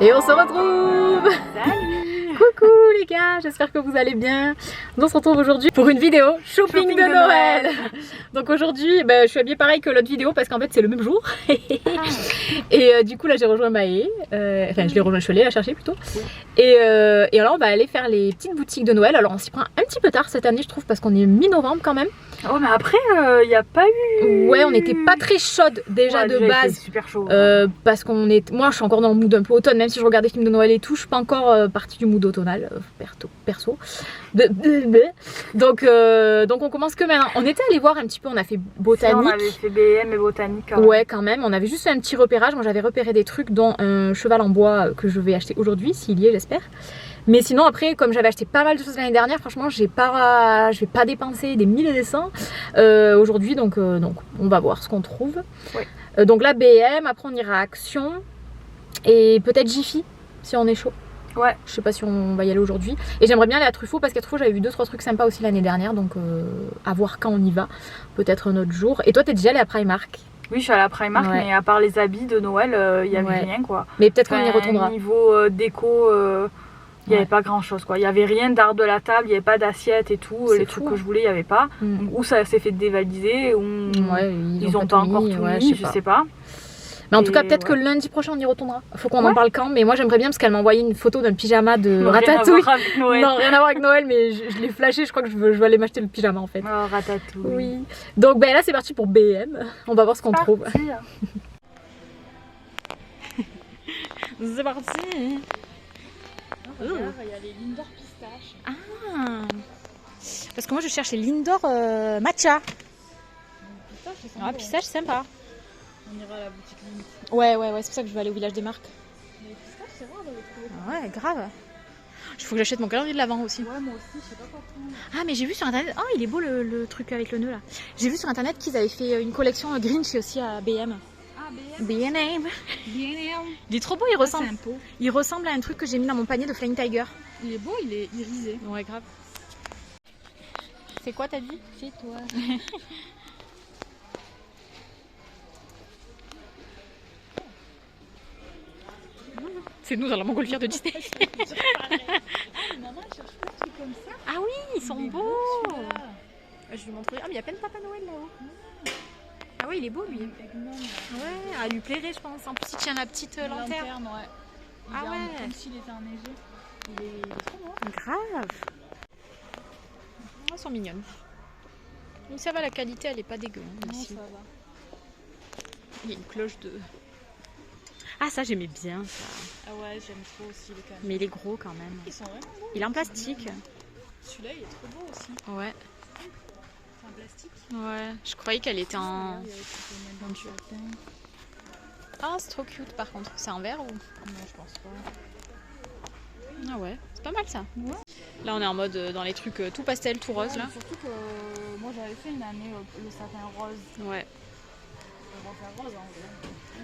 Et on se retrouve. Salut. Coucou les gars, j'espère que vous allez bien. On se retrouve aujourd'hui pour une vidéo shopping de Noël. Donc aujourd'hui, je suis habillée pareil que l'autre vidéo parce qu'en fait c'est le même jour. Et du coup là j'ai rejoint Maë, enfin je l'ai rejoint, je suis allée la chercher plutôt. Et alors on va aller faire les petites boutiques de Noël. Alors on s'y prend un petit peu tard cette année je trouve parce qu'on est mi-novembre quand même. Oh mais après il n'y a pas eu... Ouais, on n'était pas très chaude déjà de base. Super chaud. Parce qu'on est... Moi je suis encore dans le mood un peu automne, même si je regarde des films de Noël et tout, je suis pas encore partie du mood automnal, perso. Donc on commence que maintenant. On était allé voir un petit peu, on a fait botanique. On avait fait BM et botanique. Ouais quand même, on avait juste fait un petit repérage. Moi j'avais repéré des trucs dont un cheval en bois que je vais acheter aujourd'hui, s'il y est j'espère. Mais sinon après, comme j'avais acheté pas mal de choses l'année dernière, franchement je vais pas dépenser des mille et des cents aujourd'hui, donc on va voir ce qu'on trouve. Ouais. Donc là BM, après on ira à Action et peut-être Jiffy si on est chaud. Ouais. Je sais pas si on va y aller aujourd'hui. Et j'aimerais bien aller à Truffaut parce qu'à Truffaut j'avais vu 2-3 trucs sympas aussi l'année dernière, donc à voir quand on y va, peut-être un autre jour. Et toi t'es déjà allée à Primark? Oui, je suis allée à Primark, ouais. Mais à part les habits de Noël, il y avait rien quoi. Mais peut-être qu'on y retournera. Niveau déco, il n'y avait pas grand chose quoi. Il n'y avait rien d'art de la table, il n'y avait pas d'assiette et tout. Les trucs que je voulais, il n'y avait pas. Ou ça s'est fait dévaliser, ou ils ont pas encore tout mis, je sais pas. Mais en tout cas, peut-être que lundi prochain on y retournera. Faut qu'on en parle quand, mais moi j'aimerais bien parce qu'elle m'a envoyé une photo d'un pyjama de Ratatouille. Non, rien à voir avec Noël, mais je l'ai flashé, je crois que je veux aller m'acheter le pyjama en fait. Oh, Ratatouille. Oui. Donc là c'est parti pour BM. On va voir ce qu'on trouve. C'est parti. Regarde, il y a les Lindor pistaches. Ah. Parce que moi je cherche les Lindor matcha. Pistache sympa. On ira à la boutique Lindor. Ouais, c'est pour ça que je vais aller au village des marques. Les pistaches, c'est rare de les trouver. Ouais, grave. Il faut que j'achète mon calendrier de l'avant aussi. Ouais, moi aussi, je sais pas quoi prendre. Ah, mais j'ai vu sur internet. Oh, il est beau le truc avec le nœud là. J'ai vu sur internet qu'ils avaient fait une collection Grinch aussi à BM. Ah, BM. Il est trop beau, il ressemble à un truc que j'ai mis dans mon panier de Flying Tiger. Il est beau, il est irisé. Ouais, grave. C'est quoi t'as dit? C'est toi. C'est nous dans la montgolfière de Disney. Maman, elle cherche plein de trucs comme ça. Ah oui, ils sont beaux. Je vais lui montrer. Ah, mais il y a plein de Papa Noël là-haut. Ah oui, il est beau lui. Ouais, elle lui plairait, je pense. En plus, il tient la petite lanterne. Ouais. Ah ouais. Comme s'il était enneigé. Il est trop beau. Grave. Elles sont mignonnes. Mais ça va, la qualité, elle est pas dégueu. Non, ici. ça va. Il y a une cloche de... Ah, ça j'aimais bien ça. Ah ouais, j'aime trop aussi les canons. Mais il est gros quand même. Ils sont vraiment beaux. Il est en plastique. Celui-là, il est trop beau aussi. Ouais. C'est en plastique. Ouais, je croyais qu'elle était en... Ah, c'est trop cute par contre. C'est en verre ou... Non, je pense pas. Ah ouais, c'est pas mal ça. Ouais. Là on est en mode dans les trucs tout pastel, tout rose là. Surtout que moi j'avais fait une année le satin rose. Ouais. On va faire rose en vrai.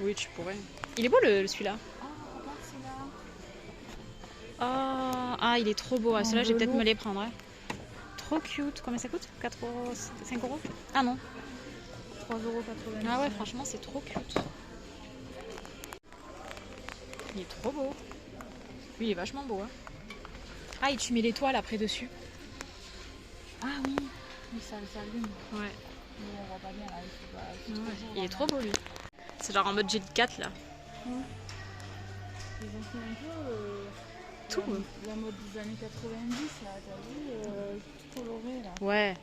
Oui, tu pourrais. Il est beau celui-là. Ah, regarde celui-là. Oh, ah, il est trop beau. Ah, celui-là, je vais peut-être me les prendre. Hein. Trop cute. Combien ça coûte? 4 €, 5 €? Ah non. 3,90 €. Ah ouais, franchement, c'est trop cute. Il est trop beau. Oui, il est vachement beau. Hein. Ah, et tu mets l'étoile après dessus. Ah oui. Oui, ça s'allume. Ouais. Mais on voit pas bien là. Il est trop beau lui. C'est genre en mode Jet 4 là. Ouais. Ils ont fait un peu tout. La mode des années 90 là, t'as vu, tout coloré là. Ouais.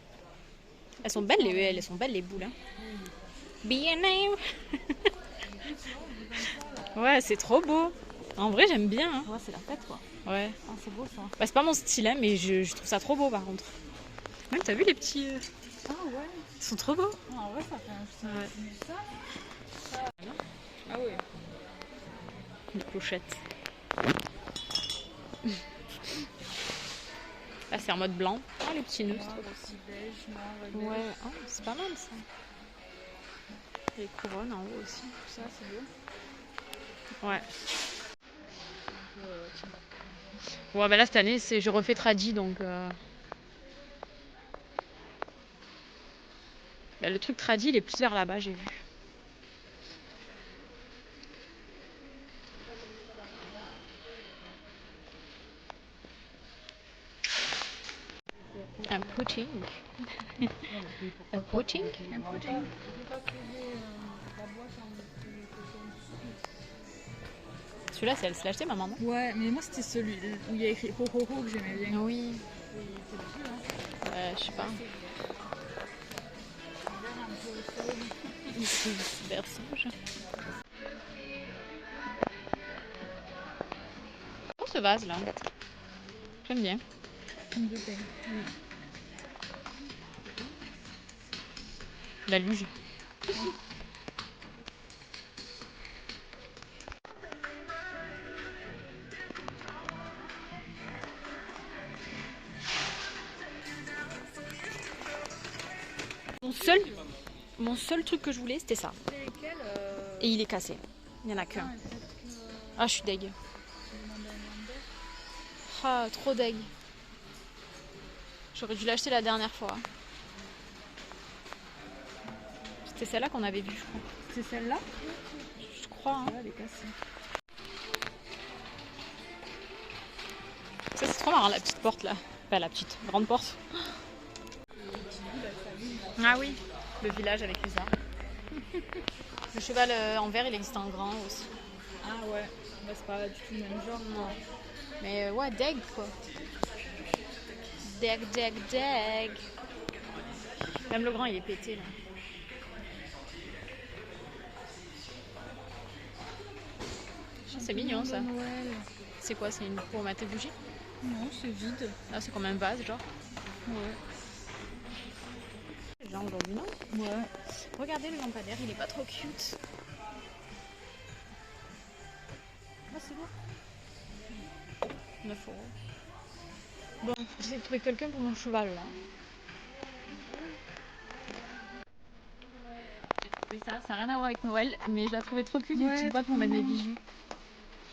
Elles sont belles les boules. Hein. Bien. Ouais, c'est trop beau. En vrai, j'aime bien. Hein. Ouais, c'est la fête quoi. Ouais. Ah, c'est beau ça. Bah, c'est pas mon style, hein, mais je trouve ça trop beau par contre. Même t'as vu les petits. Ah ouais. Ils sont trop beaux. Ah ouais, ça fait un petit ça. Ah ouais. Les pochettes. Là c'est en mode blanc. Ah les petits nœuds. Aussi beige, noir, ouais, oh, c'est pas mal ça. Les couronnes en haut aussi. Ça c'est beau. Ouais. Ouais bah là cette année je refais tradi donc bah, le truc tradi il est plus vers là-bas j'ai vu. pudding. Un pudding. Celui-là, c'est elle se l'a acheté, maman, non? Ouais, mais moi c'était celui où il y a écrit ho ho ho que j'aimais bien. Oui. Ouais, je sais pas. C'est berçage. Oh, ce vase là. J'aime bien. La luge. Mon seul truc que je voulais, c'était ça. Et il est cassé. Il n'y en a qu'un. Ah, je suis deg. Ah, trop deg. J'aurais dû l'acheter la dernière fois. C'était celle-là qu'on avait vue, je crois. C'est celle-là? Je crois. Hein. Ouais, elle est cassée. Ça, c'est trop marrant, la petite porte là. Enfin, la petite, grande porte. Ah oui, le village avec les arbres. Le cheval en verre, il existe en grand aussi. Ah ouais, bah, c'est pas du tout le même genre. Non. Mais ouais, deg quoi. Deg, deg, deg. Même le grand, il est pété là. C'est mignon ça. C'est quoi? C'est une pour mettre tes bougies? Non, c'est vide. Ah, c'est comme un vase, genre. Ouais. Les gens aujourd'hui, non? Ouais. Regardez le lampadaire, il est pas trop cute. Ah, c'est beau. 9 €. Bon, j'essaie de trouver quelqu'un pour mon cheval là. J'ai trouvé ça, ça n'a rien à voir avec Noël, mais je la trouvais trop cute, une petite boîte pour mettre mes bijoux.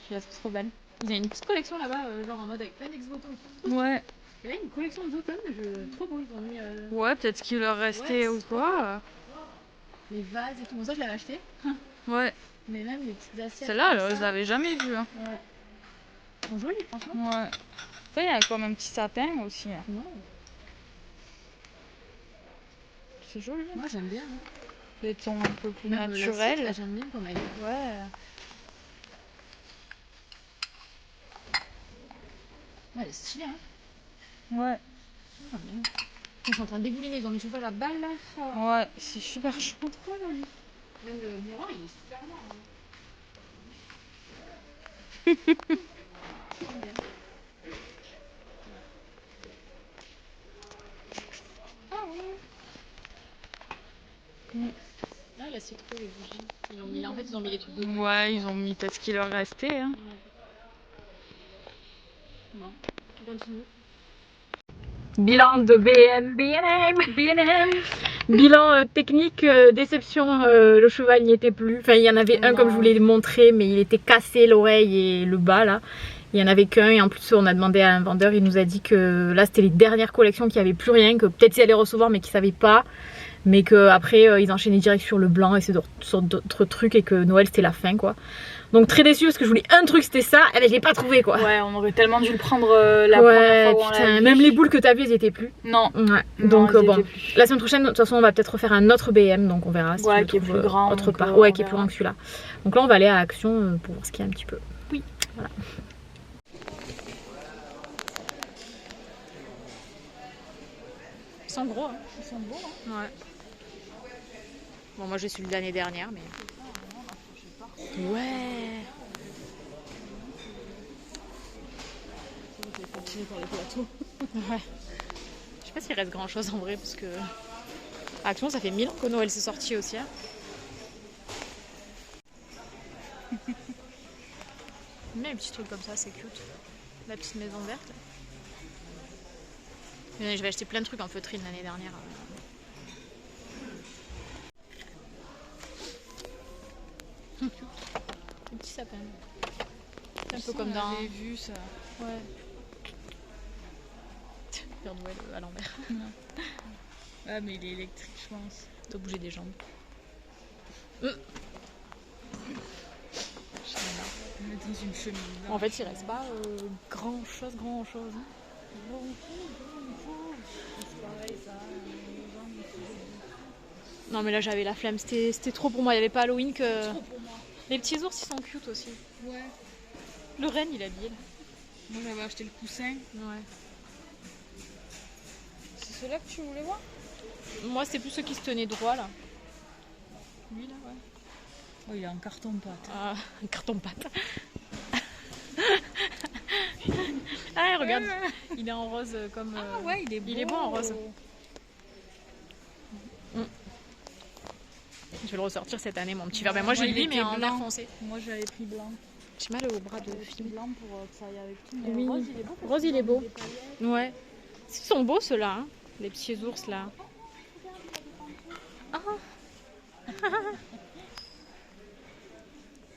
Je la trouve trop belle. Il y a une petite collection là-bas, genre en mode avec plein d'ex-voto. Ouais. Il y a une collection d'automne, trop beau, ils ont mis. Ouais, peut-être qu'il leur restait ou quoi. Les vases et tout, bon, ça je l'avais acheté. Ouais. Mais même les petites assiettes. Celle-là, je les avais jamais vues. Hein. Ouais. Ils sont jolis, franchement. Ouais. Ça, il y a comme un petit sapin aussi. Hein. Ouais. C'est joli. Moi j'aime bien. Hein. Les tons un peu plus même naturels. J'aime bien comme elle est. Ouais. Ouais, elle est stylée, hein. Ouais. Ah, bien. Ils sont en train de dégouliner dans les chauffage à balle là. Ouais, c'est super chaud. Trop joli. Même le miroir il est super noir. Hein. Ah ouais. Là, là c'est trop les bougies. Ils ont mis, en fait, ils ont mis les trucs de. Ouais, ils ont mis peut-être ce qu'il leur restait. Hein. Ouais. Bon, continue. Bilan de BNM. Bilan technique, déception, le cheval n'y était plus. Enfin, il y en avait un comme je vous l'ai montré, mais il était cassé l'oreille et le bas là. Il n'y en avait qu'un et en plus on a demandé à un vendeur, il nous a dit que là c'était les dernières collections, qu'il n'y avait plus rien, que peut-être ils allaient recevoir mais qu'ils ne savaient pas. Mais qu'après ils enchaînaient direct sur le blanc et sur d'autres trucs et que Noël c'était la fin quoi. Donc très déçue parce que je voulais un truc, c'était ça, et ben je l'ai pas trouvé quoi. Ouais, on aurait tellement dû le prendre la première fois. Putain, même les boules que t'as vues, elles étaient plus. Non. Ouais. Donc bon, la semaine prochaine, de toute façon, on va peut-être refaire un autre BM, donc on verra si ouais, qui est plus grand. Autre part. Ouais, qui est plus grand que celui-là. Donc là, on va aller à Action pour voir ce qu'il y a un petit peu. Oui. Voilà. Ils sont gros, hein. Ils sont beaux, hein. Ouais. Bon, moi j'ai celui de l'année dernière, mais. Ouais. Pour les plateaux. Ouais. Je sais pas s'il reste grand chose en vrai parce que Action ça fait 1000 ans que Noël s'est sorti aussi. Hein. Mais un petit truc comme ça c'est cute. La petite maison verte. Mais je vais acheter plein de trucs en feutrine l'année dernière. Un petit sapin. C'est un peu comme dans. J'ai vu ça. Ouais. Père Noël à l'envers. Ah mais il est électrique je pense. Il doit bouger des jambes. On est dans une cheminée. En fait il reste pas grand chose. Hein. Non mais là j'avais la flemme, c'était trop pour moi, il n'y avait pas Halloween que... Les petits ours ils sont cute aussi. Ouais. Le renne il est habile. Moi j'avais acheté le coussin. Ouais. C'est ceux-là que tu voulais voir? Moi c'était plus ceux qui se tenaient droit là. Lui là, ouais. Oh il est en carton-pâte. Ah, un carton-pâte. Ah regarde, il est en rose comme... Ah ouais il est beau. Il est beau en rose. Je vais le ressortir cette année mon petit verre. Ben, moi j'ai lui mais en vert foncé. Moi j'avais pris blanc. J'ai mal au bras de fille. Blanc pour que ça aille avec tout. Oui. Rose il est beau. Rose il est beau. Ouais. Ils sont beaux ceux-là, hein, les petits ours là. Oh.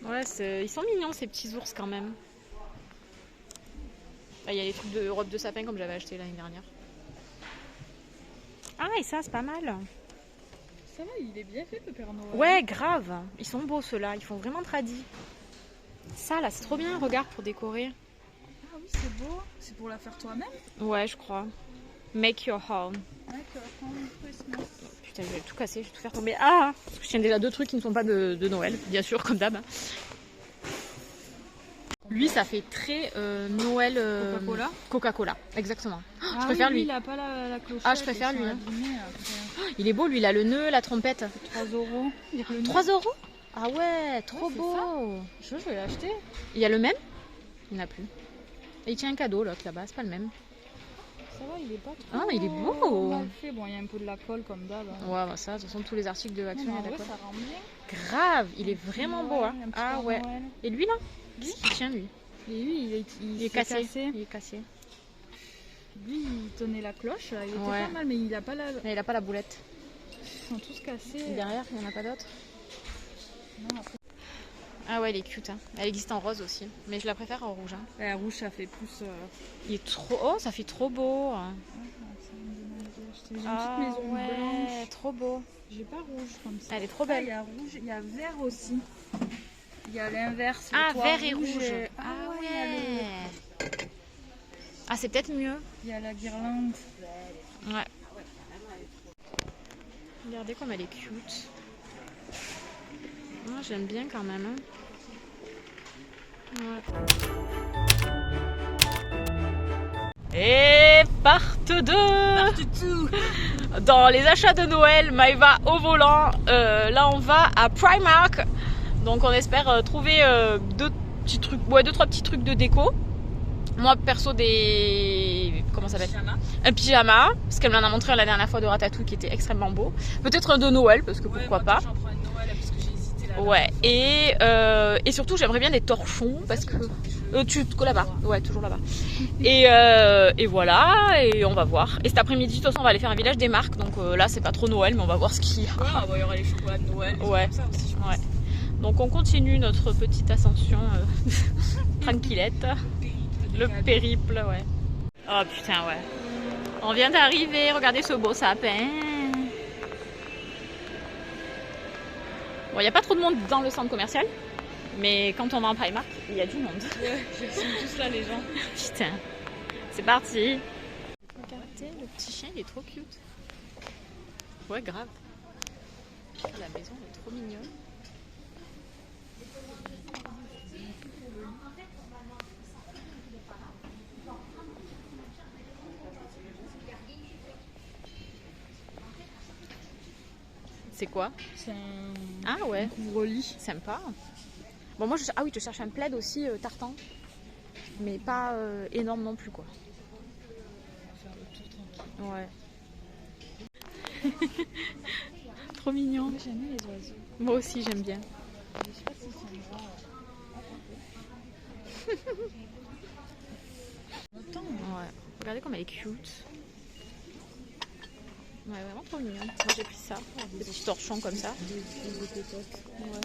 Ouais, ils sont mignons ces petits ours quand même. Là il y a les trucs de robe de sapin comme j'avais acheté l'année dernière. Ah et ça c'est pas mal. Ça va, il est bien fait le Père Noël. Ouais, grave. Ils sont beaux ceux-là, ils font vraiment tradis. Ça là, c'est trop bien, regarde, pour décorer. Ah oui, c'est beau. C'est pour la faire toi-même? Ouais, je crois. Make your home. Make your home Christmas. Putain, je vais tout casser, je vais tout faire tomber. Ah, parce que je tiens déjà 2 trucs qui ne sont pas de Noël, bien sûr, comme d'hab. Lui, ça fait très Noël. Coca-Cola. Coca-Cola, exactement. Ah, je préfère oui, lui. Il a pas la clochette. Ah, je préfère lui. Abîmés, il est beau, lui, il a le nœud, la trompette. 3 euros. 3 euros? Ah ouais, trop beau. Je vais l'acheter. Il y a le même? Il n'y en a plus. Et il tient un cadeau, l'autre, là-bas, c'est pas le même. Ça va, il est pas trop... Ah, il est beau. Mal fait. Bon, il y a un peu de la colle comme d'hab. Ouais, bah ça, de toute façon, tous les articles de Action, il y a de la colle. Ça rend bien. Grave, il est vraiment beau, hein. Ah ouais. Noël. Et lui, là? Qu'est-ce qu'il tient, lui? Et lui, il est cassé. Il est cassé. Lui, il tenait la cloche, là. Il était Ouais. pas mal, mais il a pas la... Mais il a pas la boulette. Ils sont tous cassés. Et derrière, il n'y en a pas d'autres? Non, après... Ah ouais, elle est cute. Hein. Elle existe en rose aussi. Mais je la préfère en rouge. Hein. La rouge, ça fait plus... Il est trop... Oh, ça fait trop beau. J'ai une petite maison blanche. Trop beau. J'ai pas rouge comme ça. Elle est trop belle. Il y a rouge, il y a vert aussi. Il y a l'inverse. Ah, vert et rouge. Ah ouais. ouais. Ah, c'est peut-être mieux. Il y a la guirlande. Ouais. Regardez comme elle est cute. Ah, j'aime bien quand même. Hein. Ouais. Et part 2 dans les achats de Noël. Maëva au volant. Là, on va à Primark. Donc, on espère trouver 2-3 petits trucs de déco. Moi, perso, comment ça s'appelle? Un pyjama. Parce qu'elle m'en a montré la dernière fois de Ratatouille qui était extrêmement beau. Peut-être un de Noël, parce que pourquoi pas. J'en prends une Noël parce que j'ai hésité là. Ouais. Et surtout, j'aimerais bien des torchons. Parce que. Là-bas. Ouais, toujours là-bas. Et voilà. Et on va voir. Et cet après-midi, de toute façon, on va aller faire un village des marques. Donc là, c'est pas trop Noël, mais on va voir ce qu'il y a. Ah, bah, il y aura les chocolats de Noël. Ouais. Ça aussi, ouais. Donc on continue notre petite ascension tranquillette. Le périple, ouais. Oh putain, ouais. On vient d'arriver, regardez ce beau sapin. Bon, il n'y a pas trop de monde dans le centre commercial, mais quand on va en Primark, il y a du monde. Ouais, ils sont tous là, les gens. Putain, c'est parti. Regardez, le petit chien, il est trop cute. Ouais, grave. La maison est trop mignonne. C'est quoi? C'est un... Ah ouais. couvre-lit. Sympa. Bon moi je cherche un plaid aussi tartan. Mais pas énorme non plus quoi. On va faire le tour tranquille. Ouais. Trop mignon. Moi j'aime bien les oiseaux. Moi aussi j'aime bien. Je sais pas si ça me va. Ouais. Regardez comme elle est cute. Ouais, vraiment trop mignon. Moi j'ai pris ça, des petits torchons comme ça. Des pétotes. Ouais.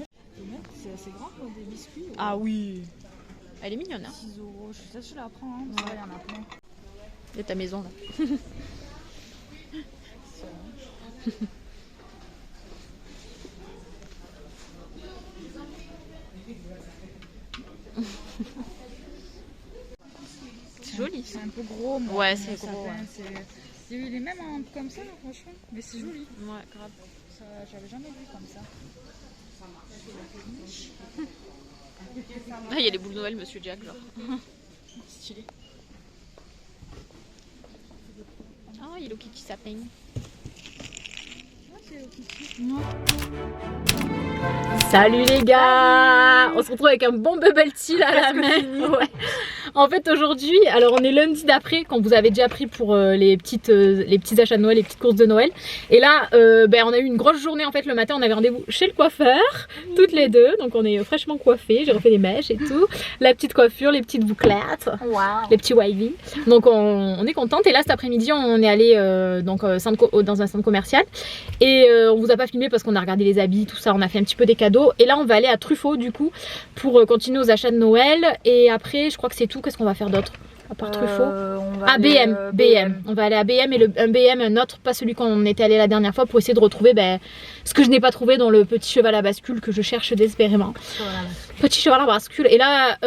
C'est assez grand pour des biscuits. Ouais. Ah oui. Elle est mignonne. Hein. 6 euros. Je la prends. Hein. Ouais. Il y en a plein. Il y a ta maison là. C'est joli ça. c'est un peu gros. Moi, ouais, c'est gros. Il est même comme ça, franchement. Mais c'est joli. Ouais, grave. J'avais jamais vu comme ça. Ah, il y a les boules de Noël, Monsieur Jack, genre. Stylé. Ah, Hello Kitty sapin. Salut les gars, on se retrouve avec un bon bubble tea là à la main. Ouais. En fait aujourd'hui, alors on est lundi d'après quand vous avez déjà pris pour les petits achats de Noël, les petites courses de Noël. Et là on a eu une grosse journée en fait le matin, on avait rendez-vous chez le coiffeur, toutes les deux. Donc on est fraîchement coiffées, j'ai refait les mèches et tout. La petite coiffure, les petites bouclettes, les petits wavy. Donc on est contente. Et là cet après-midi on est allé dans un centre commercial. Et on vous a pas filmé parce qu'on a regardé les habits, tout ça, on a fait un petit peu des cadeaux. Et là on va aller à Truffaut du coup pour continuer aux achats de Noël. Et après je crois que c'est tout. Qu'est-ce qu'on va faire d'autre à part Truffaut? BM. On va aller à BM et un BM, un autre, pas celui qu'on était allé la dernière fois, pour essayer de retrouver ce que je n'ai pas trouvé dans le petit cheval à bascule que je cherche désespérément. Petit cheval à bascule. Et là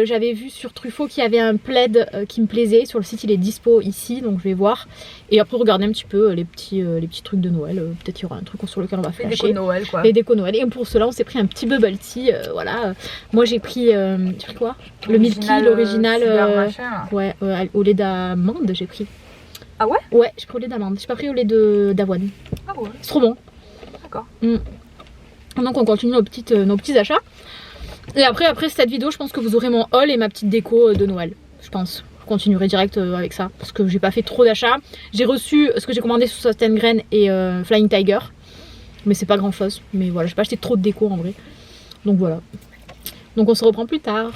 j'avais vu sur Truffaut qu'il y avait un plaid qui me plaisait. Sur le site il est dispo ici, donc je vais voir. Et après regarder un petit peu les petits trucs de Noël. Peut-être il y aura un truc sur lequel on va flasher. Les décos de Noël quoi. Les décos Noël. Et pour cela on s'est pris un petit bubble tea. Voilà. Moi j'ai pris quoi? Le Milky, l'original. Ouais, au lait d'amande j'ai pris. Ah ouais? Ouais, j'ai pris au lait d'amande. J'ai pas pris au lait d'avoine. Ah ouais? C'est trop bon. D'accord. Donc on continue nos petits achats. Et après cette vidéo, je pense que vous aurez mon haul et ma petite déco de Noël. Je pense. Je continuerai direct avec ça. Parce que j'ai pas fait trop d'achats. J'ai reçu ce que j'ai commandé sous Sostengrain et Flying Tiger. Mais c'est pas grand chose. Mais voilà, j'ai pas acheté trop de déco en vrai. Donc voilà. Donc on se reprend plus tard.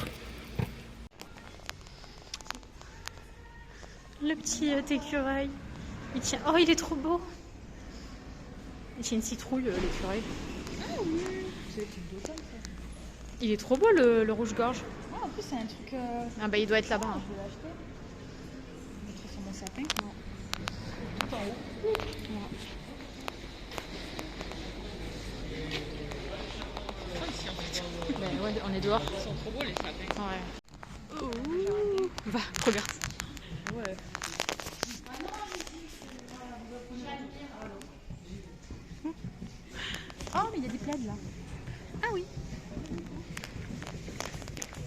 Le petit écureuil. Il tient... Oh, il est trop beau. Il tient une citrouille, l'écureuil. Ah oui, c'est le type d'automne ça. Il est trop beau le rouge-gorge. Ah, en plus, c'est un truc. Ah, bah il doit être là-bas. Je vais l'acheter. Je vais mettre sur mon sapin. Non. Tout en haut. Ben ouais, on est dehors. Ils sont trop beaux les sapins. Ouais. Ouh. Va, regarde. Ouais. Oh, mais il y a des plaids là. Ah oui.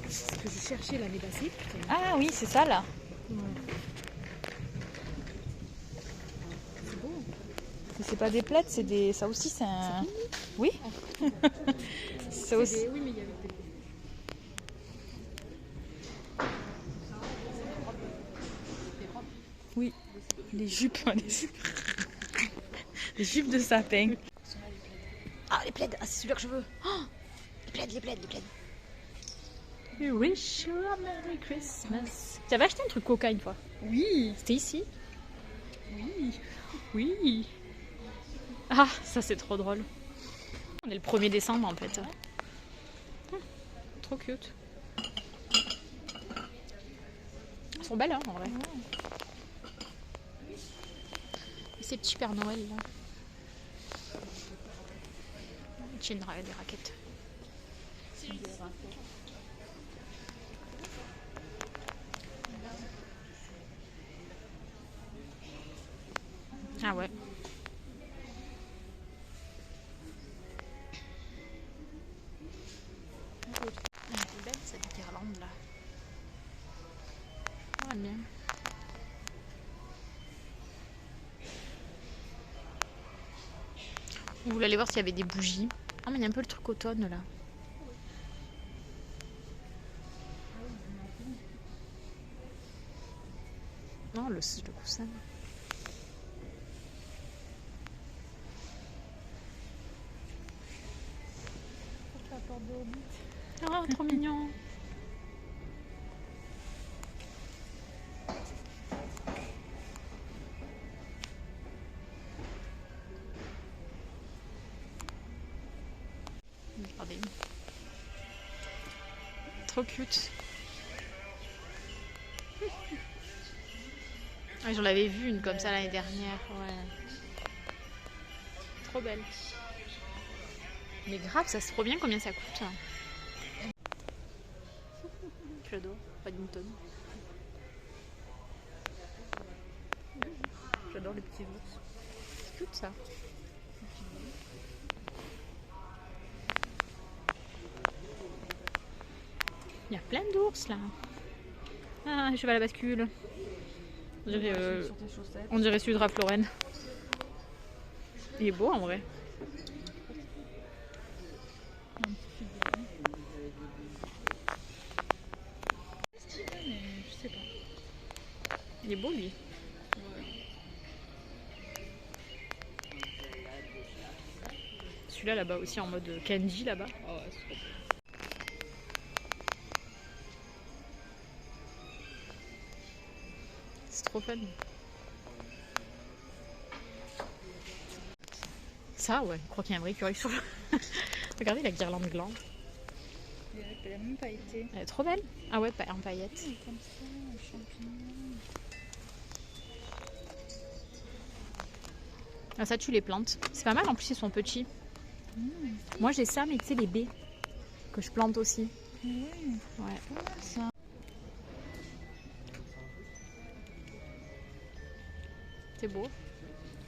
Ce que je cherchais l'année passée. Ah oui, c'est ça là. C'est beau. Mais c'est pas des plaids, c'est des. Ça aussi, c'est un. Oui. Ça aussi. Oui, mais il y avait des... Oui. Les jupes. Les jupes de sapin. Ah, les plaids. Ah, c'est celui-là que je veux. Oh, les plaids. We wish you a Merry Christmas. Tu avais acheté un truc coca une fois? Oui. C'était ici? Oui. Ah, ça c'est trop drôle. On est le 1er décembre en fait. Trop cute. Elles sont belles hein, en vrai. Et ces petits Père Noël là. Tiens, des raquettes. Ah ouais. C'est belle cette guirlande là. Oh, bien. Vous voulez aller voir s'il y avait des bougies? Ah mais il y a un peu le truc automne là. Non, le coussin. Oh, trop mignon. Regardez. Trop cute. Ouais, j'en avais vu une comme ça l'année dernière. Ouais. Trop belle. Mais grave, ça c'est trop bien combien ça coûte. J'adore, pas de mouton. J'adore les petits ours. C'est cute ça. Il y a plein d'ours là. Ah, cheval à bascule. On dirait celui de Ralph Lauren. Il est beau en vrai. Je sais pas. Il est beau lui. Celui-là là-bas aussi en mode candy là-bas. Oh, ouais, c'est trop beau. C'est trop fun. Ça, ouais, je crois qu'il y a un vrai écureuil sur le... Regardez la guirlande glande. Elle a même pas été. Elle est trop belle. Ah ouais, en paillettes. Comme ça, un champignon. Ah, ça tue les plantes. C'est pas mal, en plus ils sont petits. Moi j'ai ça, mais tu sais, les baies que je plante aussi. Oui. Ouais. Ça. C'est beau.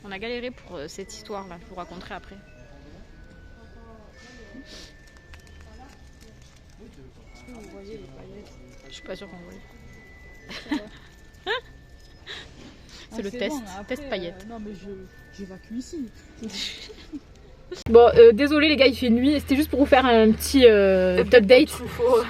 On a galéré pour cette histoire là, je vous raconterai après. Vous voyez les paillettes. Je suis pas sûre qu'on voit. C'est le c'est test, bon, après, test paillettes. non mais j'évacue ici. Bon, désolé les gars, il fait nuit. C'était juste pour vous faire un petit update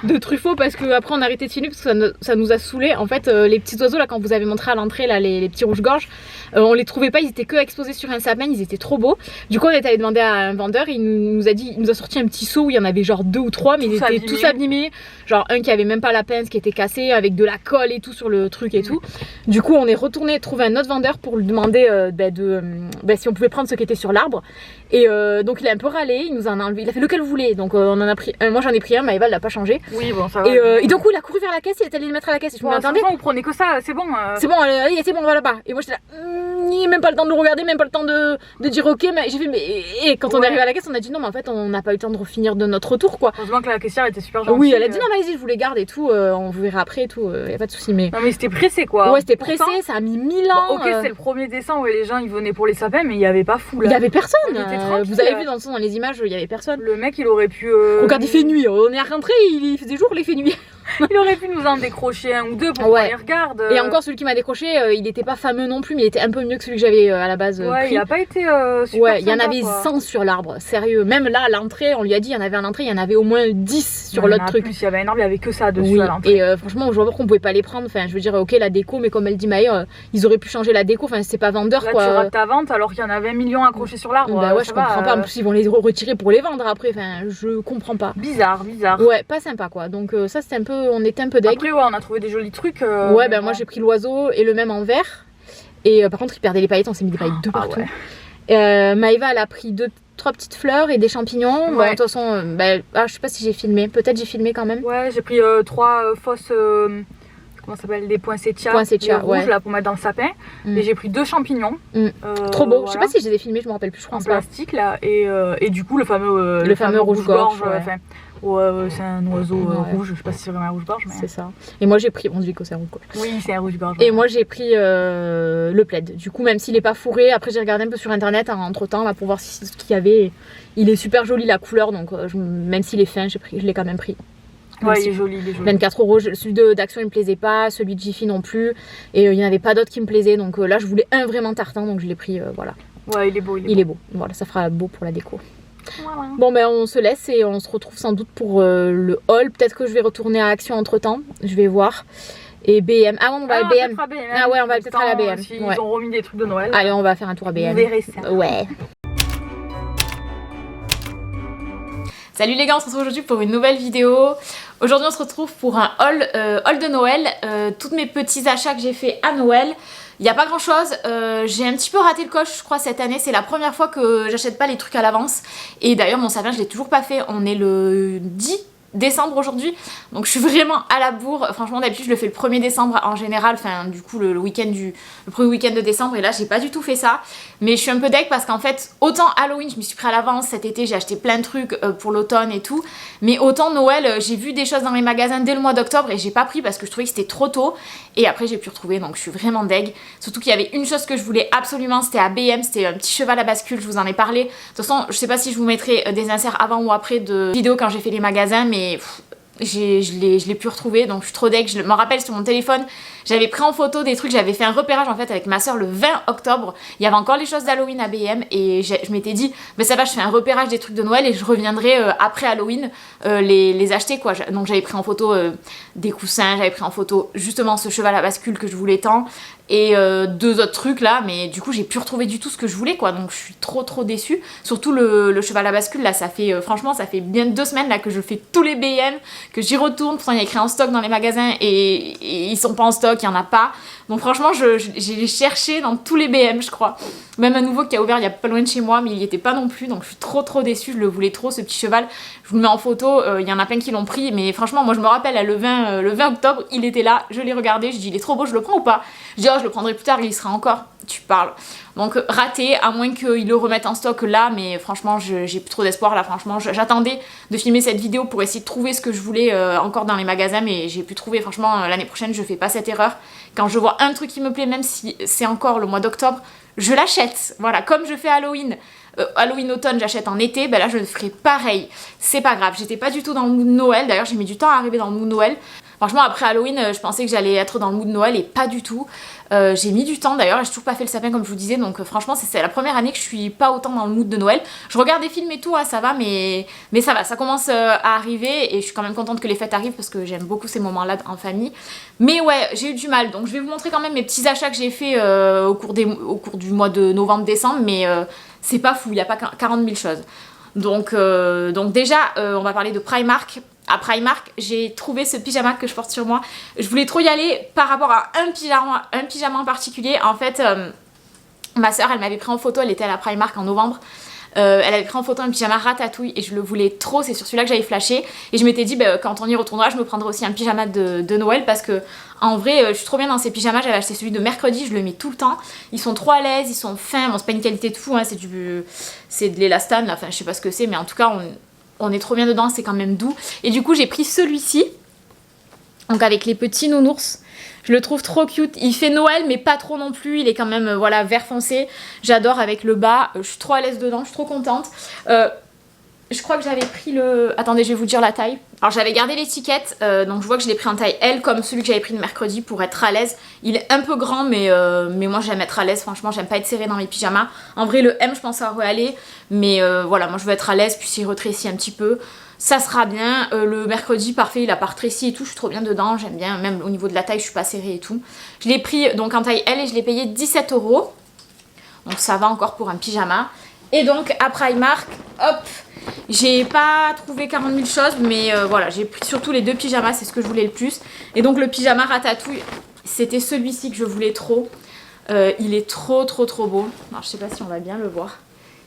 de Truffaut parce que après on a arrêté de filmer parce que ça nous a saoulé. En fait, les petits oiseaux là, quand vous avez montré à l'entrée là, les petits rouges-gorges, on les trouvait pas. Ils étaient que exposés sur un sapin. Ils étaient trop beaux. Du coup, on est allé demander à un vendeur. Il nous a sorti un petit seau où il y en avait genre 2 ou 3, mais ils étaient tous abîmés. Genre un qui avait même pas la pince, qui était cassé avec de la colle et tout sur le truc et tout. Du coup, on est retourné trouver un autre vendeur pour lui demander si on pouvait prendre ce qui était sur l'arbre. Et donc il a un peu râlé, il nous en a enlevé, il a fait lequel vous voulez, donc on en a pris moi j'en ai pris un, Maëva l'a pas changé. Oui bon ça va. Et donc il a couru vers la caisse, il est allé le mettre à la caisse, je me m'attendais. Vous prenez que ça, c'est bon. C'est bon, allez, c'est bon, on va là-bas. Et moi j'étais là, il même pas le temps de le regarder, même pas le temps de dire ok, mais j'ai fait et quand on est arrivé à la caisse on a dit non mais en fait on n'a pas eu le temps de finir de notre retour quoi. Heureusement que la caissière était super gentille. Oui elle a dit non mais allez-y je vous les garde et tout, on vous verra après et tout, y a pas de souci mais... Non mais c'était pressé quoi. Ouais c'était pressé, ça a mis 1000 ans. Bon, ok c'est le 1er décembre et les gens ils venaient pour les sapins mais il y avait pas fou là. Il y avait personne, vous avez vu dans les images, il y avait personne. Le mec il aurait pu... Regarde il fait nuit, on est rentré, il faisait jour, il fait nuit. Il aurait pu nous en décrocher un ou deux pour qu'on les regarde. Et encore celui qui m'a décroché, il était pas fameux non plus, mais il était un peu mieux que celui que j'avais à la base ouais, pris. Il a pas été super ouais, il y en sympa, avait quoi. 100 sur l'arbre, sérieux. Même là à l'entrée, on lui a dit il y en avait à l'entrée, il y en avait au moins 10 sur l'autre truc. Plus, il y avait un arbre, il y avait que ça dessus à l'entrée. Et franchement, je vois qu'on pouvait pas les prendre. Enfin, je veux dire, ok la déco, mais comme elle dit Maë, ils auraient pu changer la déco. Enfin, c'est pas vendeur là, quoi. Tu rates ta vente alors qu'il y en avait 1 million accrochés sur l'arbre. Bah ouais, je comprends pas. En plus, ils vont les retirer pour les vendre après. Enfin, je comprends pas. Bizarre. Ouais, pas sympa quoi. Donc ça, c'était un peu, on était un peu deg. Après, ouais, on a trouvé des jolis trucs. Ouais, ben moi j'ai pris l'oiseau et le même en vert. Et par contre, il perdait les paillettes, on s'est mis des paillettes de partout. Ouais. Maëva, elle a pris 2-3 petites fleurs et des champignons. Ouais. Bon, de toute façon, je sais pas si j'ai filmé. Peut-être j'ai filmé quand même. Ouais, j'ai pris 3 fausses. Comment ça s'appelle, des poinsettias rouges là pour mettre dans le sapin. Et j'ai pris 2 champignons. Trop beau. Voilà. Je sais pas si je les ai filmés, je me rappelle plus. Je crois en plastique là. Et du coup, le fameux rouge-gorge. Ouais, c'est un oiseau rouge, je sais pas si c'est vraiment un rouge-gorge. Mais... C'est ça. Et moi j'ai pris, on dit que c'est un rouge-gorge. Oui, c'est un rouge-gorge. Et moi j'ai pris le plaid. Du coup, même s'il est pas fourré, après j'ai regardé un peu sur internet entre temps là pour voir ce qu'il y avait. Il est super joli la couleur, donc même s'il est fin, je l'ai quand même pris. Ouais, il est joli, 24 €, celui d'Action il me plaisait pas, celui de Jiffy non plus. Et il n'y en avait pas d'autres qui me plaisaient, donc là je voulais un vraiment tartin, donc je l'ai pris, voilà. Ouais, il est beau. Il est beau, voilà, ça fera beau pour la déco. Voilà. Bon ben on se laisse et on se retrouve sans doute pour le haul. Peut-être que je vais retourner à Action entre temps, je vais voir. Et BM, on va à BM. Ah ouais, on va peut-être à la BM. Ils ont remis des trucs de Noël. Allez, on va faire un tour à BM. Vous verrez ça. Ouais. Salut les gars, on se retrouve aujourd'hui pour une nouvelle vidéo. Aujourd'hui on se retrouve pour un haul de Noël. Tous mes petits achats que j'ai fait à Noël. Il n'y a pas grand chose, j'ai un petit peu raté le coche je crois cette année, c'est la première fois que j'achète pas les trucs à l'avance. Et d'ailleurs mon sapin je l'ai toujours pas fait, on est le 10 décembre aujourd'hui, donc je suis vraiment à la bourre. Franchement d'habitude je le fais le 1er décembre en général, enfin du coup le premier week-end de décembre, et là j'ai pas du tout fait ça, mais je suis un peu deg parce qu'en fait autant Halloween je m'y suis pris à l'avance, cet été j'ai acheté plein de trucs pour l'automne et tout, mais autant Noël j'ai vu des choses dans les magasins dès le mois d'octobre et j'ai pas pris parce que je trouvais que c'était trop tôt, et après j'ai pu retrouver, donc je suis vraiment deg. Surtout qu'il y avait une chose que je voulais absolument, c'était à BM, c'était un petit cheval à bascule, je vous en ai parlé. De toute façon je sais pas si je vous mettrai des inserts avant ou après de vidéos quand j'ai fait les magasins, mais je l'ai pu retrouver, donc je suis trop deg. Je me rappelle sur mon téléphone, j'avais pris en photo des trucs, j'avais fait un repérage en fait avec ma soeur le 20 octobre, il y avait encore les choses d'Halloween à BM, et je m'étais dit mais ça va, je fais un repérage des trucs de Noël et je reviendrai après Halloween les acheter quoi. Donc j'avais pris en photo des coussins, j'avais pris en photo justement ce cheval à bascule que je voulais tant, et 2 autres trucs là, mais du coup j'ai pu retrouver du tout ce que je voulais quoi, donc je suis trop déçue. Surtout le cheval à bascule là, ça fait franchement ça fait bien 2 semaines là que je fais tous les BM, que j'y retourne, pourtant il y a écrit en stock dans les magasins et ils sont pas en stock, il y en a pas, donc franchement j'ai cherché dans tous les BM je crois, même un nouveau qui a ouvert il y a pas loin de chez moi mais il y était pas non plus, donc je suis trop déçue. Je le voulais trop ce petit cheval, je vous le mets en photo, il y en a plein qui l'ont pris, mais franchement moi je me rappelle le 20 octobre il était là, je l'ai regardé, je dis il est trop beau, je le prends ou pas, je dis oh je le prendrai plus tard, il y sera encore, tu parles. Donc raté, à moins qu'ils le remettent en stock là, mais franchement j'ai plus trop d'espoir là, franchement j'attendais de filmer cette vidéo pour essayer de trouver ce que je voulais encore dans les magasins, mais j'ai pu trouver. Franchement l'année prochaine je fais pas cette erreur, quand je vois un truc qui me plaît, même si c'est encore le mois d'octobre, je l'achète, voilà, comme je fais Halloween. Halloween automne j'achète en été, ben là je ferai pareil, c'est pas grave. J'étais pas du tout dans le mood Noël, d'ailleurs j'ai mis du temps à arriver dans le mood Noël. Franchement après Halloween je pensais que j'allais être dans le mood Noël et pas du tout. J'ai mis du temps d'ailleurs, et j'ai toujours pas fait le sapin comme je vous disais, donc franchement c'est la première année que je suis pas autant dans le mood de Noël. Je regarde des films et tout, hein, ça va, mais ça va, ça commence à arriver, et je suis quand même contente que les fêtes arrivent parce que j'aime beaucoup ces moments là en famille. Mais ouais, j'ai eu du mal, donc je vais vous montrer quand même mes petits achats que j'ai fait au cours du mois de novembre-décembre, mais c'est pas fou, il n'y a pas 40 000 choses. Donc déjà on va parler de Primark. À Primark, j'ai trouvé ce pyjama que je porte sur moi. Je voulais trop y aller par rapport à un pyjama en particulier. En fait, ma soeur, elle m'avait pris en photo, elle était à la Primark en novembre. Elle avait pris en photo un pyjama ratatouille et je le voulais trop, c'est sur celui-là que j'avais flashé. Et je m'étais dit, bah, quand on y retournera, je me prendrai aussi un pyjama de Noël, parce que en vrai, je suis trop bien dans ces pyjamas. J'avais acheté celui de mercredi, je le mets tout le temps. Ils sont trop à l'aise, ils sont fins. Bon, c'est pas une qualité de fou, hein, c'est de l'élastane, enfin je sais pas ce que c'est, mais en tout cas, on est trop bien dedans, c'est quand même doux. Et du coup j'ai pris celui-ci, donc avec les petits nounours. Je le trouve trop cute, il fait Noël mais pas trop non plus, il est quand même voilà vert foncé. J'adore avec le bas, je suis trop à l'aise dedans, je suis trop contente. Je crois que j'avais pris le... Attendez, je vais vous dire la taille. Alors j'avais gardé l'étiquette, donc je vois que je l'ai pris en taille L comme celui que j'avais pris le mercredi pour être à l'aise. Il est un peu grand, mais moi j'aime être à l'aise, franchement j'aime pas être serrée dans mes pyjamas. En vrai le M je pense ça aurait allé, mais voilà, moi je veux être à l'aise, puis s'il rétrécit un petit peu, ça sera bien. Le mercredi parfait, il a pas rétréci et tout, je suis trop bien dedans, j'aime bien, même au niveau de la taille je suis pas serrée et tout. Je l'ai pris donc en taille L et je l'ai payé 17 €, donc ça va encore pour un pyjama. Et donc à Primark, hop, j'ai pas trouvé 40 000 choses, mais voilà, j'ai pris surtout les 2 pyjamas, c'est ce que je voulais le plus. Et donc le pyjama ratatouille, c'était celui-ci que je voulais trop. Il est trop beau. Alors je sais pas si on va bien le voir.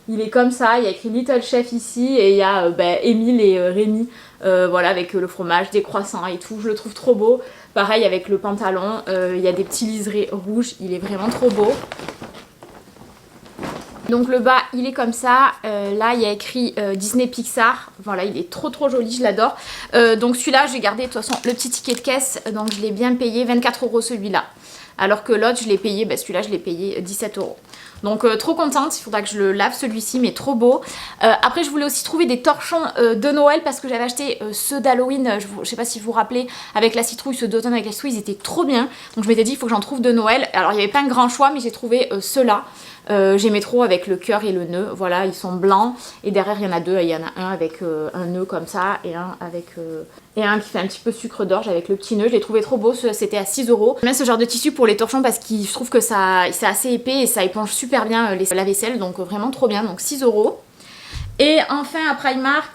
Il est comme ça, il y a écrit Little Chef ici, et il y a Émile et Rémi, voilà, avec le fromage, des croissants et tout. Je le trouve trop beau. Pareil avec le pantalon, il y a des petits liserés rouges, il est vraiment trop beau. Donc le bas il est comme ça, là il y a écrit Disney Pixar, voilà, il est trop joli, je l'adore. Donc celui-là j'ai gardé de toute façon le petit ticket de caisse, donc je l'ai bien payé, 24 € celui-là. Alors que l'autre je l'ai payé, celui-là je l'ai payé 17 €. Donc trop contente, il faudra que je le lave celui-ci, mais trop beau. Après je voulais aussi trouver des torchons de Noël, parce que j'avais acheté ceux d'Halloween, je sais pas si vous vous rappelez, avec la citrouille, ceux d'automne avec la citrouille, ils étaient trop bien. Donc je m'étais dit il faut que j'en trouve de Noël. Alors il n'y avait pas un grand choix, mais j'ai trouvé ceux-là. J'aimais trop avec le cœur et le nœud, voilà, ils sont blancs, et derrière il y en a 2, il y en a un avec un nœud comme ça, et un avec et un qui fait un petit peu sucre d'orge avec le petit nœud. Je l'ai trouvé trop beau, c'était à 6 €. J'aime bien ce genre de tissu pour les torchons parce que je trouve que c'est assez épais et ça éponge super bien la vaisselle, donc vraiment trop bien, donc 6 €. Et enfin à Primark,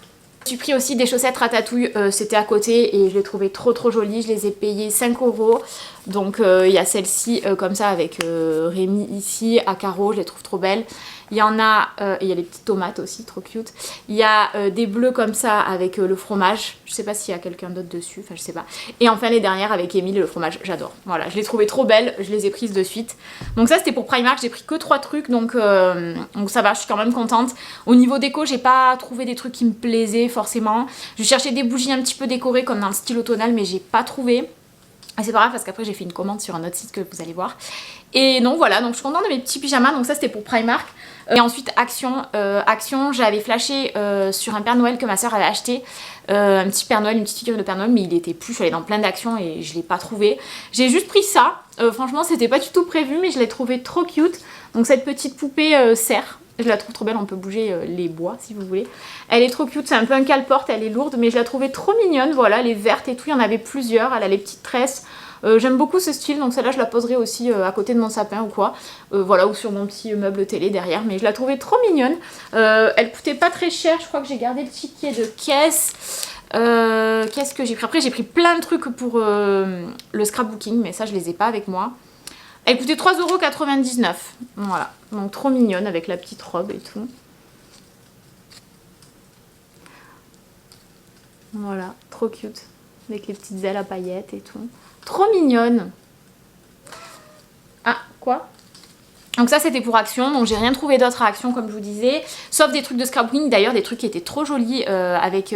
j'ai pris aussi des chaussettes ratatouille, c'était à côté et je les trouvais trop jolies, je les ai payées 5 €. Donc il y a celle-ci comme ça avec Rémi ici, à carreaux, je les trouve trop belles. Il y en a, il y a les petites tomates aussi, trop cute. Il y a des bleus comme ça avec le fromage. Je sais pas s'il y a quelqu'un d'autre dessus, enfin je sais pas. Et enfin les dernières avec Émile et le fromage, j'adore. Voilà, je les trouvais trop belles, je les ai prises de suite. Donc ça c'était pour Primark, j'ai pris que 3 trucs, donc ça va, je suis quand même contente. Au niveau déco, j'ai pas trouvé des trucs qui me plaisaient forcément. Je cherchais des bougies un petit peu décorées comme dans le style automnal, mais j'ai pas trouvé. Et c'est pas grave parce qu'après j'ai fait une commande sur un autre site que vous allez voir. Et donc voilà, donc je suis contente de mes petits pyjamas, donc ça c'était pour Primark. Et ensuite Action, j'avais flashé sur un Père Noël que ma soeur avait acheté, un petit Père Noël, une petite figurine de Père Noël, mais il était plus, je suis allée dans plein d'actions et je l'ai pas trouvé. J'ai juste pris ça, franchement c'était pas du tout prévu, mais je l'ai trouvé trop cute. Donc cette petite poupée cerf, je la trouve trop belle, on peut bouger les bois si vous voulez. Elle est trop cute, c'est un peu un cale-porte, elle est lourde, mais je la trouvais trop mignonne, voilà, elle est verte et tout, il y en avait plusieurs, elle a les petites tresses. J'aime beaucoup ce style, donc celle-là je la poserai aussi à côté de mon sapin ou quoi, voilà, ou sur mon petit meuble télé derrière, mais je la trouvais trop mignonne. Elle coûtait pas très cher, je crois que j'ai gardé le ticket de caisse. Qu'est-ce que j'ai pris? Après j'ai pris plein de trucs pour le scrapbooking, mais ça je les ai pas avec moi. Elle coûtait 3,99 €, voilà, donc trop mignonne avec la petite robe et tout. Voilà, trop cute, avec les petites ailes à paillettes et tout. Trop mignonne. Ah, quoi? Donc ça c'était pour Action, donc j'ai rien trouvé d'autre à Action comme je vous disais, sauf des trucs de scrapbooking, d'ailleurs des trucs qui étaient trop jolis avec...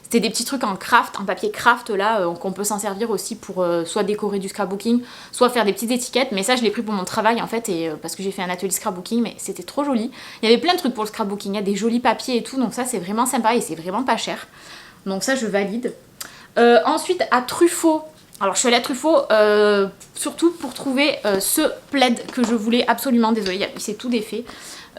C'était des petits trucs en craft, en papier craft là, qu'on peut s'en servir aussi pour soit décorer du scrapbooking, soit faire des petites étiquettes, mais ça je l'ai pris pour mon travail en fait, et parce que j'ai fait un atelier scrapbooking, mais c'était trop joli. Il y avait plein de trucs pour le scrapbooking, il y a des jolis papiers et tout, donc ça c'est vraiment sympa et c'est vraiment pas cher. Donc ça je valide. Ensuite à Truffaut, alors je suis allée à Truffaut surtout pour trouver ce plaid que je voulais absolument, désolée il s'est tout défait,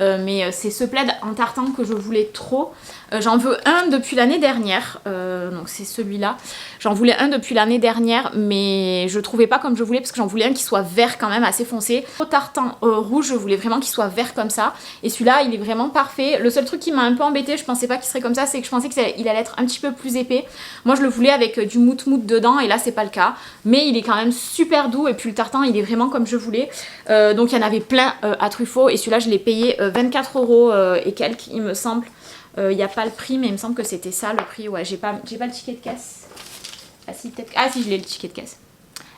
mais c'est ce plaid en tartan que je voulais trop. J'en veux un depuis l'année dernière, donc c'est celui-là. J'en voulais un depuis l'année dernière, mais je trouvais pas comme je voulais parce que j'en voulais un qui soit vert quand même, assez foncé. Au tartan rouge, je voulais vraiment qu'il soit vert comme ça. Et celui-là, il est vraiment parfait. Le seul truc qui m'a un peu embêté, je pensais pas qu'il serait comme ça, c'est que je pensais qu'il allait être un petit peu plus épais. Moi, je le voulais avec du mout-mout dedans, et là, c'est pas le cas. Mais il est quand même super doux, et puis le tartan, il est vraiment comme je voulais. Donc il y en avait plein à Truffaut, et celui-là, je l'ai payé 24 € et quelques, il me semble. Il n'y a pas le prix, mais il me semble que c'était ça le prix. Ouais, j'ai pas le ticket de caisse. Ah si, peut-être. Ah si, je l'ai le ticket de caisse.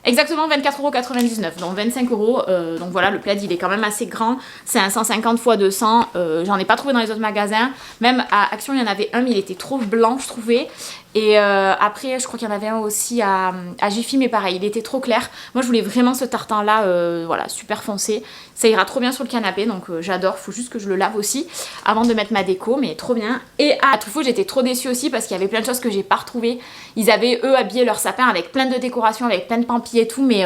Exactement 24,99 €, donc 25 €. Donc voilà, le plaid il est quand même assez grand. C'est un 150 x 200. J'en ai pas trouvé dans les autres magasins. Même à Action, il y en avait un, mais il était trop blanc, je trouvais. Et après, je crois qu'il y en avait un aussi à Jiffy, mais pareil, il était trop clair. Moi, je voulais vraiment ce tartan-là, voilà, super foncé. Ça ira trop bien sur le canapé, donc j'adore. Faut juste que je le lave aussi avant de mettre ma déco, mais trop bien. Et à Truffaut, j'étais trop déçue aussi parce qu'il y avait plein de choses que j'ai pas retrouvées. Ils avaient, eux, habillé leur sapin avec plein de décorations, avec plein de pampilles et tout, mais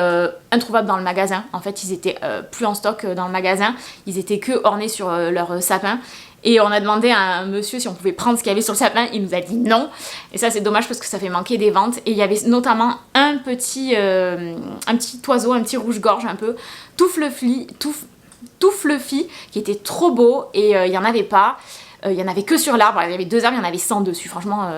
introuvables dans le magasin. En fait, ils étaient plus en stock dans le magasin. Ils étaient que ornés sur leur sapin. Et on a demandé à un monsieur si on pouvait prendre ce qu'il y avait sur le sapin, il nous a dit non. Et ça c'est dommage parce que ça fait manquer des ventes. Et il y avait notamment un petit oiseau, un petit rouge-gorge un peu, tout fluffy, qui était trop beau et il n'y en avait pas. Il y en avait que sur l'arbre, il y avait 2 arbres, il y en avait 100 dessus, franchement.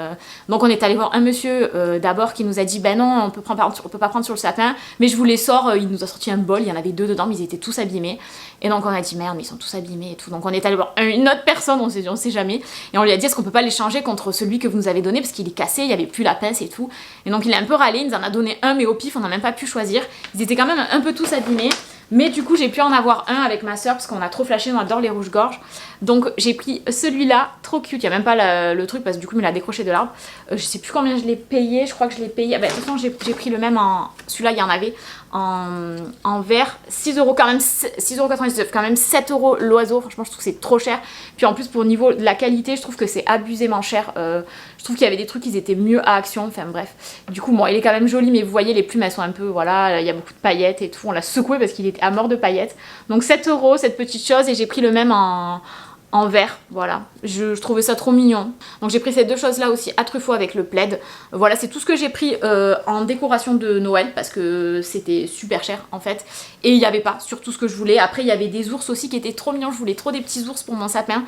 Donc on est allé voir un monsieur d'abord qui nous a dit ben non, on peut pas prendre sur le sapin, mais je vous les sors. Il nous a sorti un bol, il y en avait 2 dedans, mais ils étaient tous abîmés. Et donc on a dit merde, mais ils sont tous abîmés et tout. Donc on est allé voir une autre personne, on sait jamais, et on lui a dit est-ce qu'on peut pas les changer contre celui que vous nous avez donné parce qu'il est cassé, il y avait plus la pince et tout. Et donc il a un peu râlé, il nous en a donné un, mais au pif on n'a même pas pu choisir. Ils étaient quand même un peu tous abîmés. Mais du coup j'ai pu en avoir un avec ma soeur parce qu'on a trop flashé, on adore les rouges-gorges. Donc j'ai pris celui-là, trop cute, il n'y a même pas le truc parce que du coup il me l'a décroché de l'arbre. Je sais plus combien je l'ai payé, je crois que je l'ai payé, de toute façon j'ai pris le même en, celui-là il y en avait en vert, 6 € quand même, 6,99 €, quand même 7 € l'oiseau, franchement je trouve que c'est trop cher. Puis en plus pour le niveau de la qualité je trouve que c'est abusément cher, je trouve qu'il y avait des trucs qui étaient mieux à Action, enfin bref. Du coup bon il est quand même joli mais vous voyez les plumes elles sont un peu, voilà, il y a beaucoup de paillettes et tout, on l'a secoué parce qu'il était à mort de paillettes. Donc 7 € cette petite chose et j'ai pris le même en vert, voilà, je trouvais ça trop mignon. Donc j'ai pris ces 2 choses là aussi à Truffaut avec le plaid. Voilà, c'est tout ce que j'ai pris en décoration de Noël parce que c'était super cher en fait. Et il n'y avait pas sur tout ce que je voulais. Après il y avait des ours aussi qui étaient trop mignons, je voulais trop des petits ours pour mon sapin.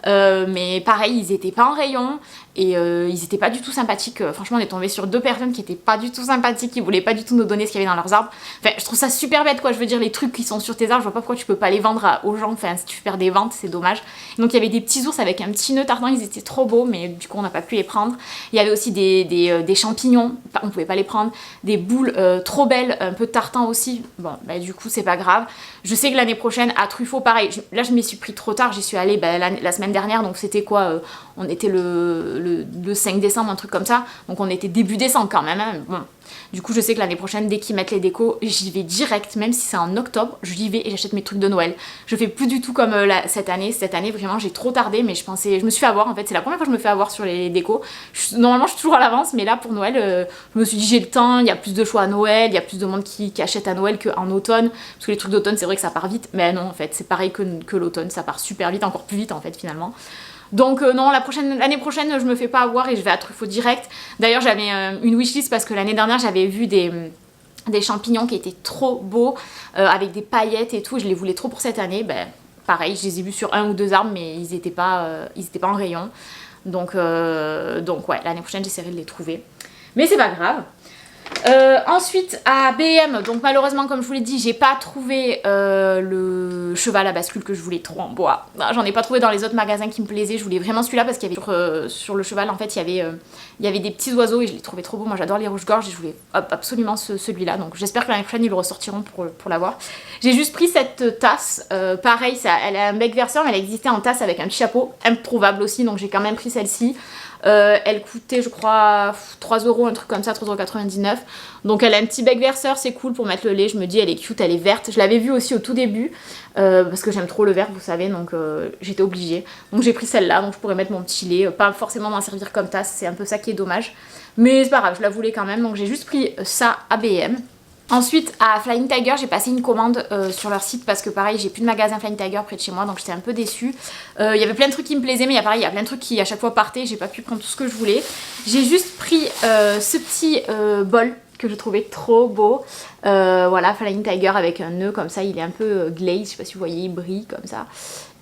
Mais pareil, ils étaient pas en rayon. et ils étaient pas du tout sympathiques. Franchement, on est tombé sur 2 personnes qui étaient pas du tout sympathiques, qui voulaient pas du tout nous donner ce qu'il y avait dans leurs arbres. Enfin, je trouve ça super bête, quoi. Je veux dire, les trucs qui sont sur tes arbres, je vois pas pourquoi tu peux pas les vendre aux gens. Enfin, si tu perds des ventes, c'est dommage. Donc il y avait des petits ours avec un petit nœud tartan, ils étaient trop beaux, mais du coup on n'a pas pu les prendre. Il y avait aussi des champignons, on pouvait pas les prendre. Des boules trop belles, un peu de tartan aussi. Bon, bah du coup c'est pas grave. Je sais que l'année prochaine à Truffaut, pareil. Là je m'y suis pris trop tard, j'y suis allée la semaine dernière, donc c'était quoi on était le 5 décembre, un truc comme ça. Donc on était début décembre quand même. Hein. Bon. Du coup, je sais que l'année prochaine, dès qu'ils mettent les décos, j'y vais direct, même si c'est en octobre, j'y vais et j'achète mes trucs de Noël. Je fais plus du tout comme cette année. Cette année, vraiment, j'ai trop tardé, mais je me suis fait avoir. En fait, c'est la première fois que je me fais avoir sur les décos. Normalement, je suis toujours à l'avance, mais là, pour Noël, je me suis dit, j'ai le temps, il y a plus de choix à Noël, il y a plus de monde qui achète à Noël qu'en automne. Parce que les trucs d'automne, c'est vrai que ça part vite, mais non, en fait, c'est pareil que l'automne, ça part super vite, encore plus vite, en fait, finalement. Donc non, l'année prochaine, je me fais pas avoir et je vais à Truffaut direct. D'ailleurs, j'avais une wishlist parce que l'année dernière, j'avais vu des champignons qui étaient trop beaux, avec des paillettes et tout. Je les voulais trop pour cette année. Ben, pareil, je les ai vus sur 1 ou 2 arbres, mais ils étaient pas en rayon. Donc ouais, l'année prochaine, j'essaierai de les trouver. Mais c'est pas grave. Ensuite à B&M, donc malheureusement comme je vous l'ai dit, j'ai pas trouvé le cheval à bascule que je voulais trop en bois. J'en ai pas trouvé dans les autres magasins qui me plaisaient. Je voulais vraiment celui-là parce qu'il y avait sur le cheval en fait il y avait des petits oiseaux et je les trouvais trop beaux. Moi j'adore les rouges-gorges et je voulais absolument celui-là. Donc j'espère que l'année prochaine ils le ressortiront pour l'avoir. J'ai juste pris cette tasse, pareil elle a un bec verseur mais elle existait en tasse avec un petit chapeau, improuvable aussi, donc j'ai quand même pris celle-ci. Elle coûtait je crois 3 €, un truc comme ça, 3,99 €. Donc elle a un petit bec verseur, c'est cool pour mettre le lait. Je me dis elle est cute, elle est verte. Je l'avais vue aussi au tout début parce que j'aime trop le vert, vous savez, donc j'étais obligée. Donc j'ai pris celle-là, donc je pourrais mettre mon petit lait, pas forcément m'en servir comme tasse, c'est un peu ça qui est dommage. Mais c'est pas grave, je la voulais quand même, donc j'ai juste pris ça à B&M. Ensuite à Flying Tiger j'ai passé une commande sur leur site parce que pareil j'ai plus de magasin Flying Tiger près de chez moi donc j'étais un peu déçue. Il y avait plein de trucs qui me plaisaient mais il y a plein de trucs qui à chaque fois partaient, j'ai pas pu prendre tout ce que je voulais. J'ai juste pris ce petit bol que je trouvais trop beau. Voilà, Flying Tiger avec un nœud comme ça, il est un peu glaze, je sais pas si vous voyez, il brille comme ça.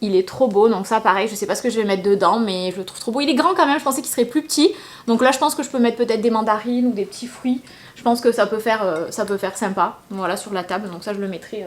Il est trop beau, donc ça pareil, je sais pas ce que je vais mettre dedans, mais je le trouve trop beau. Il est grand quand même, je pensais qu'il serait plus petit. Donc là je pense que je peux mettre peut-être des mandarines ou des petits fruits. Je pense que ça peut faire sympa, voilà, sur la table. Donc ça je le mettrai...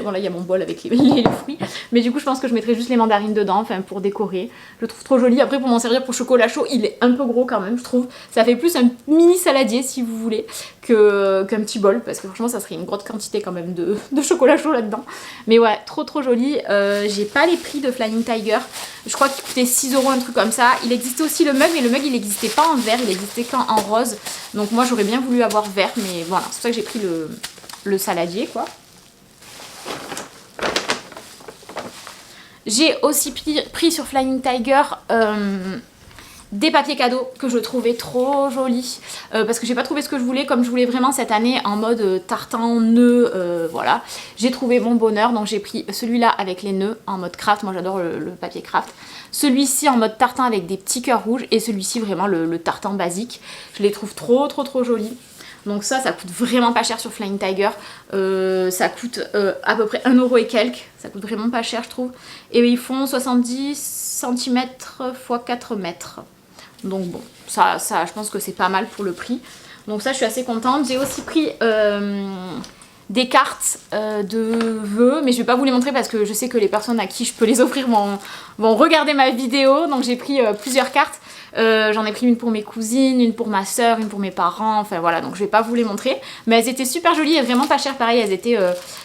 bon là il y a mon bol avec les fruits, mais du coup je pense que je mettrai juste les mandarines dedans, enfin pour décorer. Je le trouve trop joli. Après pour m'en servir pour chocolat chaud, il est un peu gros quand même je trouve. Ça fait plus un mini saladier si vous voulez qu'un petit bol, parce que franchement ça serait une grosse quantité quand même de chocolat chaud là-dedans. Mais ouais, trop joli. J'ai pas les prix de Flying Tiger, je crois qu'il coûtait 6 €, un truc comme ça. Il existait aussi le mug, mais le mug il n'existait pas en vert, il existait qu'en rose. Donc moi j'aurais bien voulu avoir vert, mais voilà, c'est pour ça que j'ai pris le saladier quoi. J'ai aussi pris sur Flying Tiger des papiers cadeaux que je trouvais trop jolis parce que j'ai pas trouvé ce que je voulais comme je voulais vraiment cette année en mode tartan, nœud, voilà. J'ai trouvé mon bonheur, donc j'ai pris celui-là avec les nœuds en mode craft, moi j'adore le papier craft. Celui-ci en mode tartan avec des petits cœurs rouges et celui-ci vraiment le tartan basique. Je les trouve trop jolis. Donc ça coûte vraiment pas cher sur Flying Tiger. Ça coûte à peu près 1 € et quelques. Ça coûte vraiment pas cher je trouve. Et ils font 70 cm x 4 mètres. Donc bon, ça je pense que c'est pas mal pour le prix. Donc ça je suis assez contente. J'ai aussi pris des cartes de vœux, mais je vais pas vous les montrer parce que je sais que les personnes à qui je peux les offrir vont regarder ma vidéo. Donc j'ai pris plusieurs cartes. J'en ai pris une pour mes cousines, une pour ma soeur, une pour mes parents, enfin voilà, donc je vais pas vous les montrer, mais elles étaient super jolies et vraiment pas chères, pareil, elles étaient,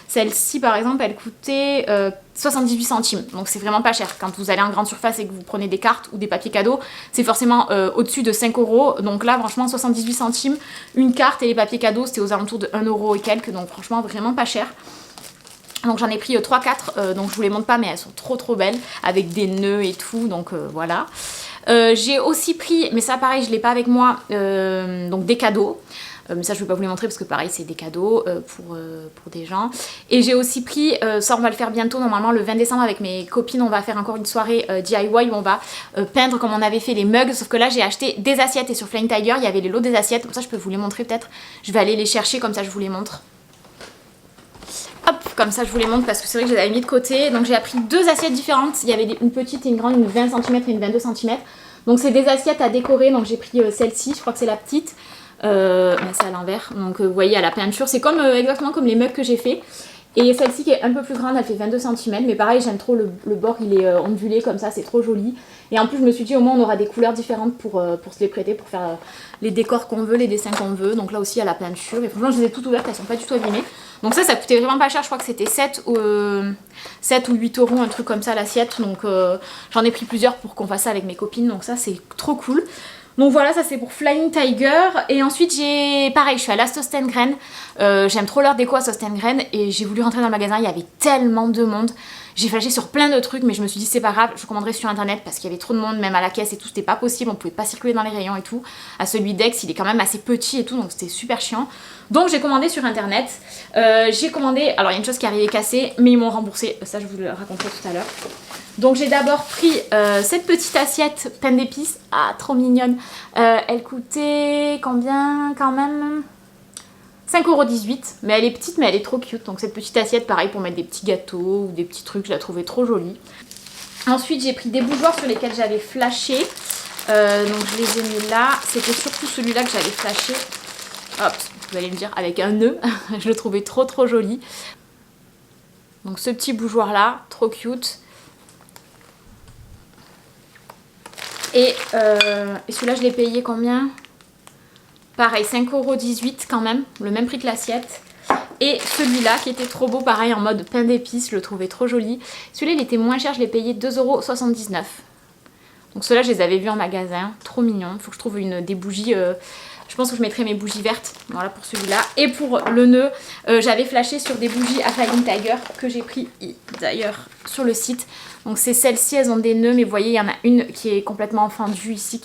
celle-ci par exemple, elle coûtait 78 centimes, donc c'est vraiment pas cher. Quand vous allez en grande surface et que vous prenez des cartes ou des papiers cadeaux, c'est forcément au-dessus de 5 €, donc là franchement 78 centimes, une carte et les papiers cadeaux c'était aux alentours de 1 € et quelques, donc franchement vraiment pas cher. Donc j'en ai pris 3-4, donc je vous les montre pas mais elles sont trop belles, avec des nœuds et tout, donc voilà. J'ai aussi pris, mais ça pareil je l'ai pas avec moi, donc des cadeaux. Mais ça je vais pas vous les montrer parce que pareil c'est des cadeaux pour des gens. Et j'ai aussi pris, ça on va le faire bientôt normalement le 20 décembre avec mes copines, on va faire encore une soirée DIY où on va peindre comme on avait fait les mugs. Sauf que là j'ai acheté des assiettes et sur Flying Tiger il y avait les lots des assiettes. Comme ça je peux vous les montrer peut-être. Je vais aller les chercher comme ça je vous les montre. Hop, comme ça je vous les montre parce que c'est vrai que je les avais mis de côté. Donc j'ai pris 2 assiettes différentes. Il y avait une petite et une grande, une 20 cm et une 22 cm. Donc c'est des assiettes à décorer, donc j'ai pris celle-ci, je crois que c'est la petite. C'est à l'envers, donc vous voyez à la peinture, c'est comme exactement comme les mugs que j'ai fait. Et celle-ci qui est un peu plus grande, elle fait 22 cm, mais pareil j'aime trop le bord, il est ondulé comme ça, c'est trop joli. Et en plus je me suis dit au moins on aura des couleurs différentes pour se les prêter, pour faire les décors qu'on veut, les dessins qu'on veut. Donc là aussi à la peinture, et franchement je les ai toutes ouvertes, elles sont pas du tout abîmées. Donc ça coûtait vraiment pas cher, je crois que c'était 7 ou 8 euros, un truc comme ça l'assiette. Donc j'en ai pris plusieurs pour qu'on fasse ça avec mes copines, donc ça c'est trop cool. Donc voilà, ça c'est pour Flying Tiger. Et ensuite pareil, je suis allée à Sostengren. J'aime trop leur déco à Sostengren. Et j'ai voulu rentrer dans le magasin, il y avait tellement de monde. J'ai flashé sur plein de trucs, mais je me suis dit c'est pas grave, je commanderai sur internet parce qu'il y avait trop de monde, même à la caisse et tout, c'était pas possible, on pouvait pas circuler dans les rayons et tout. À celui d'Aix, il est quand même assez petit et tout, donc c'était super chiant. Donc j'ai commandé sur internet. J'ai commandé, alors il y a une chose qui est arrivée cassée, mais ils m'ont remboursé, ça je vous le raconterai tout à l'heure. Donc j'ai d'abord pris cette petite assiette pleine d'épices, ah trop mignonne. Elle coûtait combien quand même ? 5,18 €, mais elle est petite mais elle est trop cute. Donc cette petite assiette pareil pour mettre des petits gâteaux ou des petits trucs, je la trouvais trop jolie. Ensuite j'ai pris des bougeoirs sur lesquels j'avais flashé. Donc je les ai mis là. C'était surtout celui-là que j'avais flashé. Hop, vous allez me dire avec un nœud. Je le trouvais trop joli. Donc ce petit bougeoir là, trop cute. Et celui-là je l'ai payé combien ? Pareil, 5,18 € quand même, le même prix que l'assiette. Et celui-là qui était trop beau, pareil en mode pain d'épices, je le trouvais trop joli. Celui-là il était moins cher, je l'ai payé 2,79 €. Donc ceux-là je les avais vus en magasin, trop mignons. Il faut que je trouve des bougies, je pense que je mettrai mes bougies vertes, voilà pour celui-là. Et pour le nœud, j'avais flashé sur des bougies à Flying Tiger que j'ai pris d'ailleurs sur le site. Donc c'est celles-ci, elles ont des nœuds, mais vous voyez il y en a une qui est complètement fendue ici,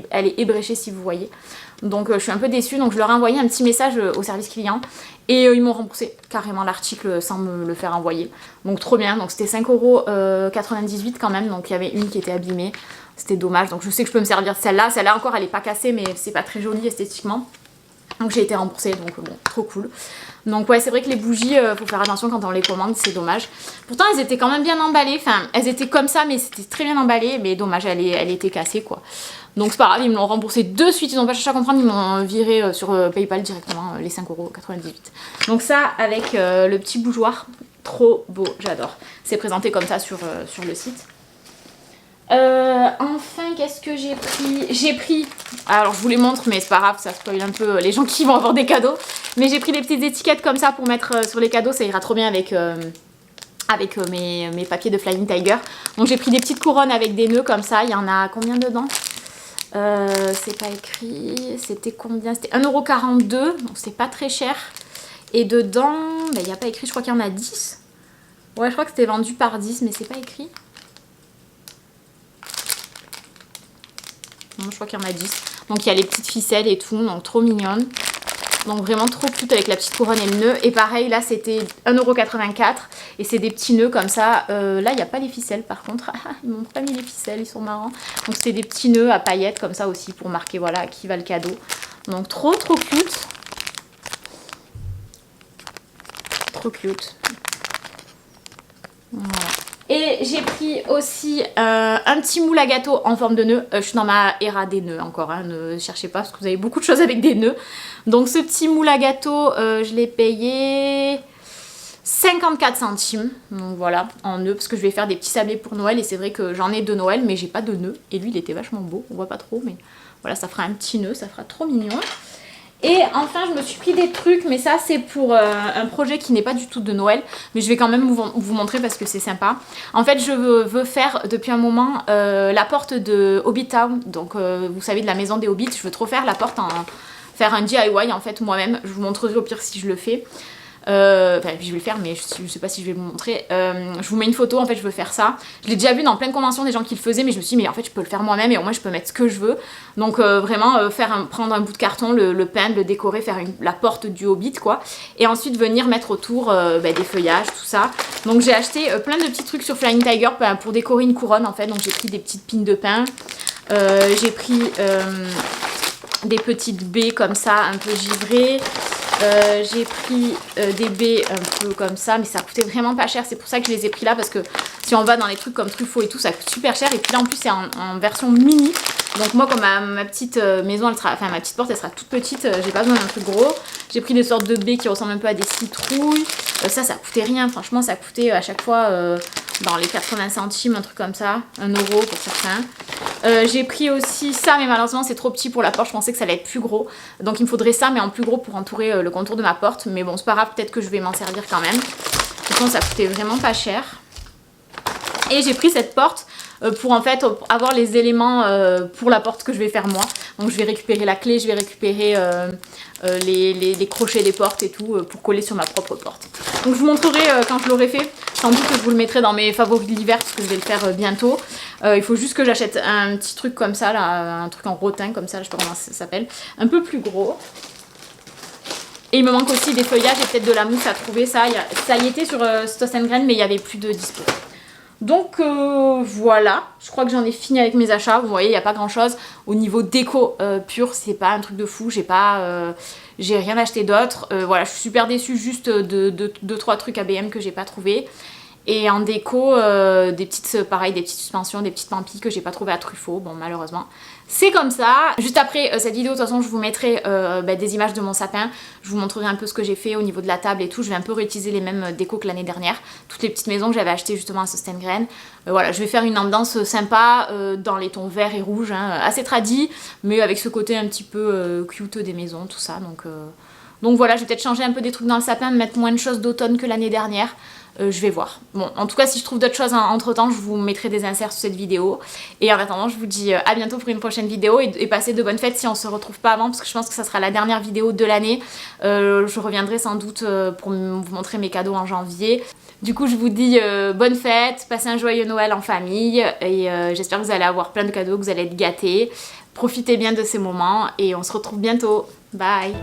elle est ébréchée si vous voyez. Donc je suis un peu déçue, donc je leur ai envoyé un petit message au service client et ils m'ont remboursé carrément l'article sans me le faire envoyer. Donc trop bien, donc c'était 5,98 € quand même, donc il y avait une qui était abîmée, c'était dommage. Donc je sais que je peux me servir de celle-là encore elle est pas cassée mais c'est pas très joli esthétiquement. Donc j'ai été remboursée, donc bon, trop cool. Donc ouais, c'est vrai que les bougies, faut faire attention quand on les commande, c'est dommage. Pourtant elles étaient quand même bien emballées, enfin elles étaient comme ça mais c'était très bien emballé, mais dommage, elle était cassée quoi. Donc c'est pas grave, ils me l'ont remboursé de suite, ils n'ont pas cherché à comprendre, ils m'ont viré sur Paypal directement les 5,98 €. Donc ça avec le petit bougeoir, trop beau, j'adore. C'est présenté comme ça sur le site. Enfin, qu'est-ce que j'ai pris ? J'ai pris, alors je vous les montre mais c'est pas grave, ça spoil un peu les gens qui vont avoir des cadeaux. Mais j'ai pris des petites étiquettes comme ça pour mettre sur les cadeaux, ça ira trop bien avec mes papiers de Flying Tiger. Donc j'ai pris des petites couronnes avec des nœuds comme ça, il y en a combien dedans ? C'est pas écrit, c'était combien ? C'était 1,42 €, donc c'est pas très cher. Et dedans, il n'y a pas écrit, je crois qu'il y en a 10. Ouais, je crois que c'était vendu par 10, mais c'est pas écrit. Non, je crois qu'il y en a 10. Donc il y a les petites ficelles et tout, donc trop mignonne. Donc vraiment trop cute avec la petite couronne et le nœud. Et pareil, là c'était 1,84 € et c'est des petits nœuds comme ça. Là, il n'y a pas les ficelles par contre. Ils m'ont pas mis les ficelles, ils sont marrants. Donc c'était des petits nœuds à paillettes comme ça aussi pour marquer voilà à qui va le cadeau. Donc trop cute. Trop cute. Voilà. Et j'ai pris aussi un petit moule à gâteau en forme de nœud. Je suis dans ma era des nœuds encore, hein, ne cherchez pas parce que vous avez beaucoup de choses avec des nœuds. Donc ce petit moule à gâteau, je l'ai payé 54 centimes. Donc voilà, en nœud, parce que je vais faire des petits sablés pour Noël. Et c'est vrai que j'en ai de Noël, mais j'ai pas de nœud. Et lui, il était vachement beau, on voit pas trop, mais voilà, ça fera un petit nœud, ça fera trop mignon. Et enfin je me suis pris des trucs, mais ça c'est pour un projet qui n'est pas du tout de Noël, mais je vais quand même vous montrer parce que c'est sympa. En fait je veux faire depuis un moment la porte de Hobbit Town, donc vous savez de la maison des Hobbits, je veux trop faire la porte, faire un DIY en fait moi-même, je vous montrerai au pire si je le fais. Enfin, je vais le faire mais je sais pas si je vais vous montrer. Je vous mets une photo, en fait je veux faire ça. Je l'ai déjà vu dans plein de conventions des gens qui le faisaient, mais je me suis dit mais en fait je peux le faire moi-même et au moins je peux mettre ce que je veux. Donc vraiment prendre un bout de carton, le peindre, le décorer, faire la porte du Hobbit quoi. Et ensuite venir mettre autour des feuillages, tout ça. Donc j'ai acheté plein de petits trucs sur Flying Tiger pour décorer une couronne en fait. Donc j'ai pris des petites pines de pin. J'ai pris des petites baies comme ça, un peu givrées. J'ai pris des baies un peu comme ça, mais ça coûtait vraiment pas cher, c'est pour ça que je les ai pris là, parce que si on va dans les trucs comme Truffaut et tout, ça coûte super cher, et puis là en plus c'est en version mini, Donc moi comme ma petite maison, enfin ma petite porte elle sera toute petite, j'ai pas besoin d'un truc gros. J'ai pris des sortes de baies qui ressemblent un peu à des citrouilles. Ça coûtait rien, franchement ça coûtait à chaque fois dans les 80 centimes, un truc comme ça, 1 € pour certains. J'ai pris aussi ça, mais malheureusement c'est trop petit pour la porte, je pensais que ça allait être plus gros. Donc il me faudrait ça, mais en plus gros pour entourer le contour de ma porte. Mais bon c'est pas grave, peut-être que je vais m'en servir quand même. De toute façon ça coûtait vraiment pas cher. Et j'ai pris cette porte pour en fait avoir les éléments pour la porte que je vais faire moi. Donc je vais récupérer la clé, je vais récupérer les crochets des portes et tout pour coller sur ma propre porte. Donc je vous montrerai quand je l'aurai fait. Sans doute que je vous le mettrai dans mes favoris de l'hiver parce que je vais le faire bientôt. Il faut juste que j'achète un petit truc comme ça, là, un truc en rotin comme ça, je sais pas comment ça s'appelle, un peu plus gros. Et il me manque aussi des feuillages et peut-être de la mousse à trouver. Ça y était sur Stoss & Grain, mais il n'y avait plus de dispo. Donc voilà, je crois que j'en ai fini avec mes achats. Vous voyez, il n'y a pas grand chose. Au niveau déco pur, c'est pas un truc de fou. J'ai rien acheté d'autre. Voilà, je suis super déçue juste de 2-3 trucs ABM que j'ai pas trouvé. Et en déco, des petites suspensions, des petites pampilles que j'ai pas trouvé à Truffaut. Bon, malheureusement, c'est comme ça. Juste après cette vidéo, de toute façon, je vous mettrai des images de mon sapin. Je vous montrerai un peu ce que j'ai fait au niveau de la table et tout. Je vais un peu réutiliser les mêmes décos que l'année dernière. Toutes les petites maisons que j'avais achetées justement à Stoss & Grain. Voilà, je vais faire une ambiance sympa dans les tons verts et rouges, hein, assez tradis, mais avec ce côté un petit peu cute des maisons, tout ça. Donc voilà, je vais peut-être changer un peu des trucs dans le sapin, mettre moins de choses d'automne que l'année dernière. Je vais voir. Bon, en tout cas, si je trouve d'autres choses entre temps, je vous mettrai des inserts sur cette vidéo. Et en attendant, je vous dis à bientôt pour une prochaine vidéo et passez de bonnes fêtes si on se retrouve pas avant, parce que je pense que ça sera la dernière vidéo de l'année. Je reviendrai sans doute pour vous montrer mes cadeaux en janvier. Du coup, je vous dis bonne fête, passez un joyeux Noël en famille et j'espère que vous allez avoir plein de cadeaux, que vous allez être gâtés. Profitez bien de ces moments et on se retrouve bientôt. Bye!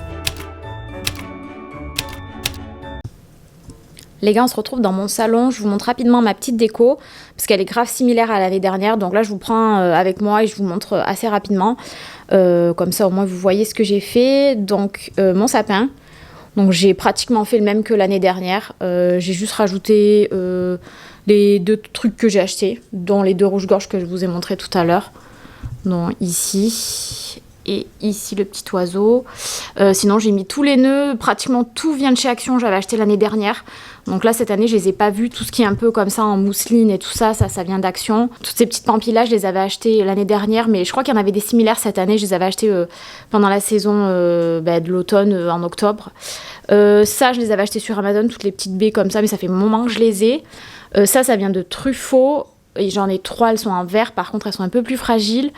Les gars, on se retrouve dans mon salon. Je vous montre rapidement ma petite déco parce qu'elle est grave similaire à l'année dernière. Donc là, je vous prends avec moi et je vous montre assez rapidement. Comme ça, au moins, vous voyez ce que j'ai fait. Donc, mon sapin. Donc, j'ai pratiquement fait le même que l'année dernière. J'ai juste rajouté les 2 trucs que j'ai achetés, dont les 2 rouges-gorges que je vous ai montré tout à l'heure. Donc, ici... et ici le petit oiseau. Sinon j'ai mis tous les nœuds, pratiquement tout vient de chez Action, j'avais acheté l'année dernière. Donc là cette année je les ai pas vus, tout ce qui est un peu comme ça en mousseline et tout ça, ça vient d'Action. Toutes ces petites pampilles là je les avais achetées l'année dernière, mais je crois qu'il y en avait des similaires cette année, je les avais achetées pendant la saison de l'automne en octobre. Ça je les avais achetées sur Amazon, toutes les petites baies comme ça, mais ça fait un moment que je les ai. Ça vient de Truffaut. Et j'en ai 3, elles sont en vert, par contre elles sont un peu plus fragiles.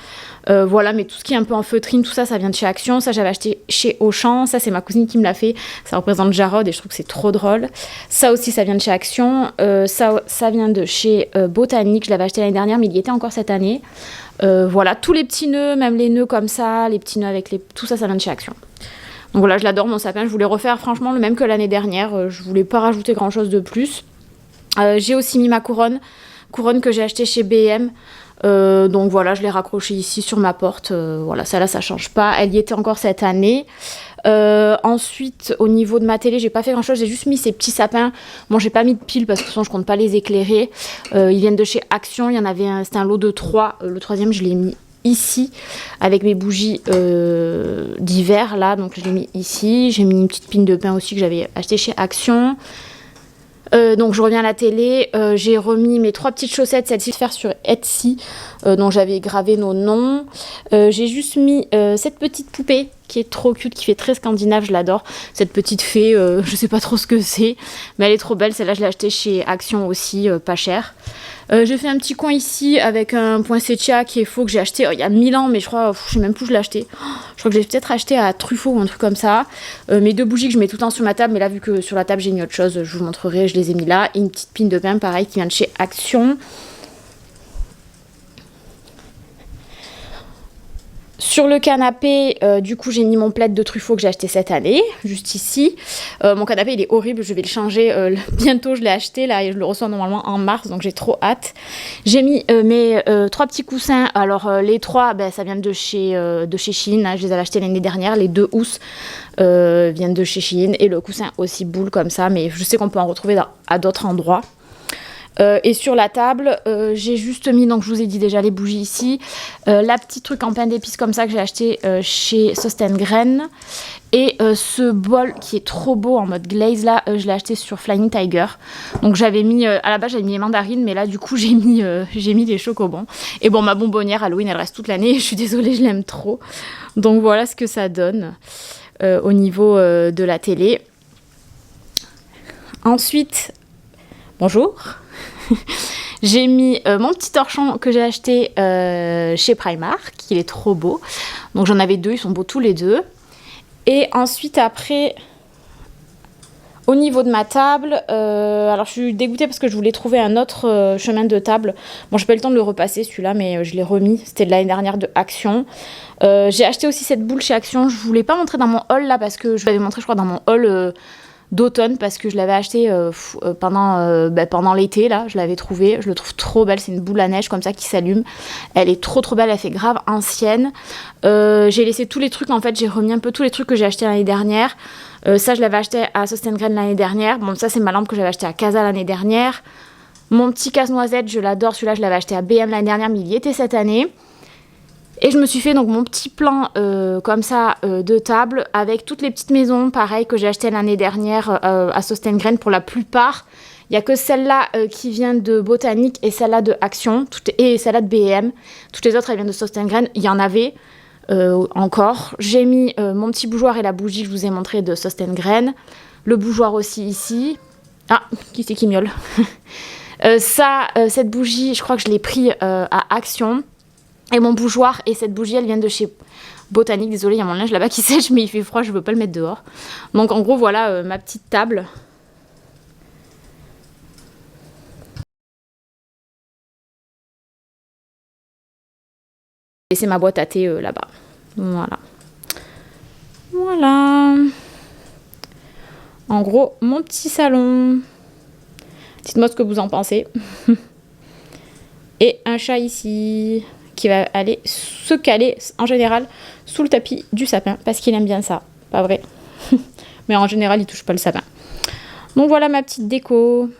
Voilà, mais tout ce qui est un peu en feutrine, tout ça, ça vient de chez Action. Ça, j'avais acheté chez Auchan. Ça, c'est ma cousine qui me l'a fait. Ça représente Jarod et je trouve que c'est trop drôle. Ça aussi, ça vient de chez Action. Ça vient de chez Botanique. Je l'avais acheté l'année dernière, mais il y était encore cette année. Voilà, tous les petits nœuds, même les nœuds comme ça, les petits nœuds avec les... Tout ça, ça vient de chez Action. Donc voilà, je l'adore mon sapin. Je voulais refaire franchement le même que l'année dernière. Je voulais pas rajouter grand chose de plus. J'ai aussi mis ma couronne que j'ai acheté chez B&M. Donc voilà, je l'ai raccrochée ici sur ma porte. Voilà, ça là, ça change pas. Elle y était encore cette année. Ensuite, au niveau de ma télé, j'ai pas fait grand chose. J'ai juste mis ces petits sapins. Bon, j'ai pas mis de piles parce que sinon je compte pas les éclairer. Ils viennent de chez Action. Il y en avait un, c'était un lot de 3. Le 3e, je l'ai mis ici avec mes bougies d'hiver là. Donc je l'ai mis ici. J'ai mis une petite pine de pain aussi que j'avais acheté chez Action. Donc je reviens à la télé, j'ai remis mes 3 petites chaussettes, celles-ci de faire sur Etsy, dont j'avais gravé nos noms. J'ai juste mis cette petite poupée qui est trop cute, qui fait très scandinave, je l'adore. Cette petite fée, je sais pas trop ce que c'est, mais elle est trop belle. Celle-là je l'ai achetée chez Action aussi, pas cher. J'ai fait un petit coin ici avec un poinsettia qui est faux que j'ai acheté il y a 1000 ans, mais je crois, je sais même plus où je l'ai acheté. Je crois que j'ai peut-être acheté à Truffaut ou un truc comme ça. Mes 2 bougies que je mets tout le temps sur ma table, mais là vu que sur la table j'ai mis autre chose, je vous montrerai, je les ai mis là. Et une petite pine de pain pareil qui vient de chez Action. Sur le canapé, du coup, j'ai mis mon plaid de Truffaut que j'ai acheté cette année, juste ici. Mon canapé, il est horrible, je vais le changer bientôt. Je l'ai acheté là et je le reçois normalement en mars, donc j'ai trop hâte. J'ai mis mes 3 petits coussins. Alors les 3, ça vient de chez Shein. Hein, je les avais achetés l'année dernière. Les 2 housses viennent de chez Shein et le coussin aussi boule comme ça, mais je sais qu'on peut en retrouver à d'autres endroits. Et sur la table, j'ai juste mis, donc je vous ai dit déjà les bougies ici, la petite truc en pain d'épices comme ça que j'ai acheté chez Sostengren. Et ce bol qui est trop beau en mode glaze là, je l'ai acheté sur Flying Tiger. Donc j'avais mis, à la base j'avais mis les mandarines, mais là du coup j'ai mis les chocobons. Et bon, ma bonbonnière Halloween elle reste toute l'année, je suis désolée, je l'aime trop. Donc voilà ce que ça donne au niveau de la télé. Ensuite, bonjour. J'ai mis mon petit torchon que j'ai acheté chez Primark, il est trop beau. Donc j'en avais deux, ils sont beaux tous les deux. Et ensuite après, au niveau de ma table, alors je suis dégoûtée parce que je voulais trouver un autre chemin de table. Bon, j'ai pas eu le temps de le repasser celui-là, mais je l'ai remis. C'était de l'année dernière de Action. J'ai acheté aussi cette boule chez Action. Je voulais pas montrer dans mon haul là parce que je l'avais montré je crois dans mon haul d'automne parce que je l'avais acheté pendant l'été là, je l'avais trouvé, je le trouve trop belle, c'est une boule à neige comme ça qui s'allume, elle est trop belle, elle fait grave ancienne. J'ai laissé tous les trucs, en fait j'ai remis un peu tous les trucs que j'ai acheté l'année dernière. Ça je l'avais acheté à Sostengren l'année dernière, bon ça c'est ma lampe que j'avais acheté à Casa l'année dernière. Mon petit casse-noisette, je l'adore, celui-là je l'avais acheté à BM l'année dernière mais il y était cette année. Et je me suis fait donc mon petit plan comme ça de table avec toutes les petites maisons pareil que j'ai acheté l'année dernière à Sostengren pour la plupart. Il n'y a que celle-là qui vient de Botanique et celle-là de Action et celle-là de BM. Toutes les autres elles viennent de Sostengren. Il y en avait encore. J'ai mis mon petit bougeoir et la bougie que je vous ai montré de Sostengren. Le bougeoir aussi ici. Ah, qui c'est qui miaule? Cette bougie, je crois que je l'ai pris à Action. Et mon bougeoir et cette bougie, elle vient de chez Botanique. Désolée, il y a mon linge là-bas qui sèche, mais il fait froid, je veux pas le mettre dehors. Donc en gros, voilà ma petite table. Et c'est ma boîte à thé là-bas. Voilà. Voilà. En gros, mon petit salon. Dites-moi ce que vous en pensez. Et un chat ici qui va aller se caler en général sous le tapis du sapin parce qu'il aime bien ça, pas vrai? Mais en général il touche pas le sapin. Donc voilà ma petite déco.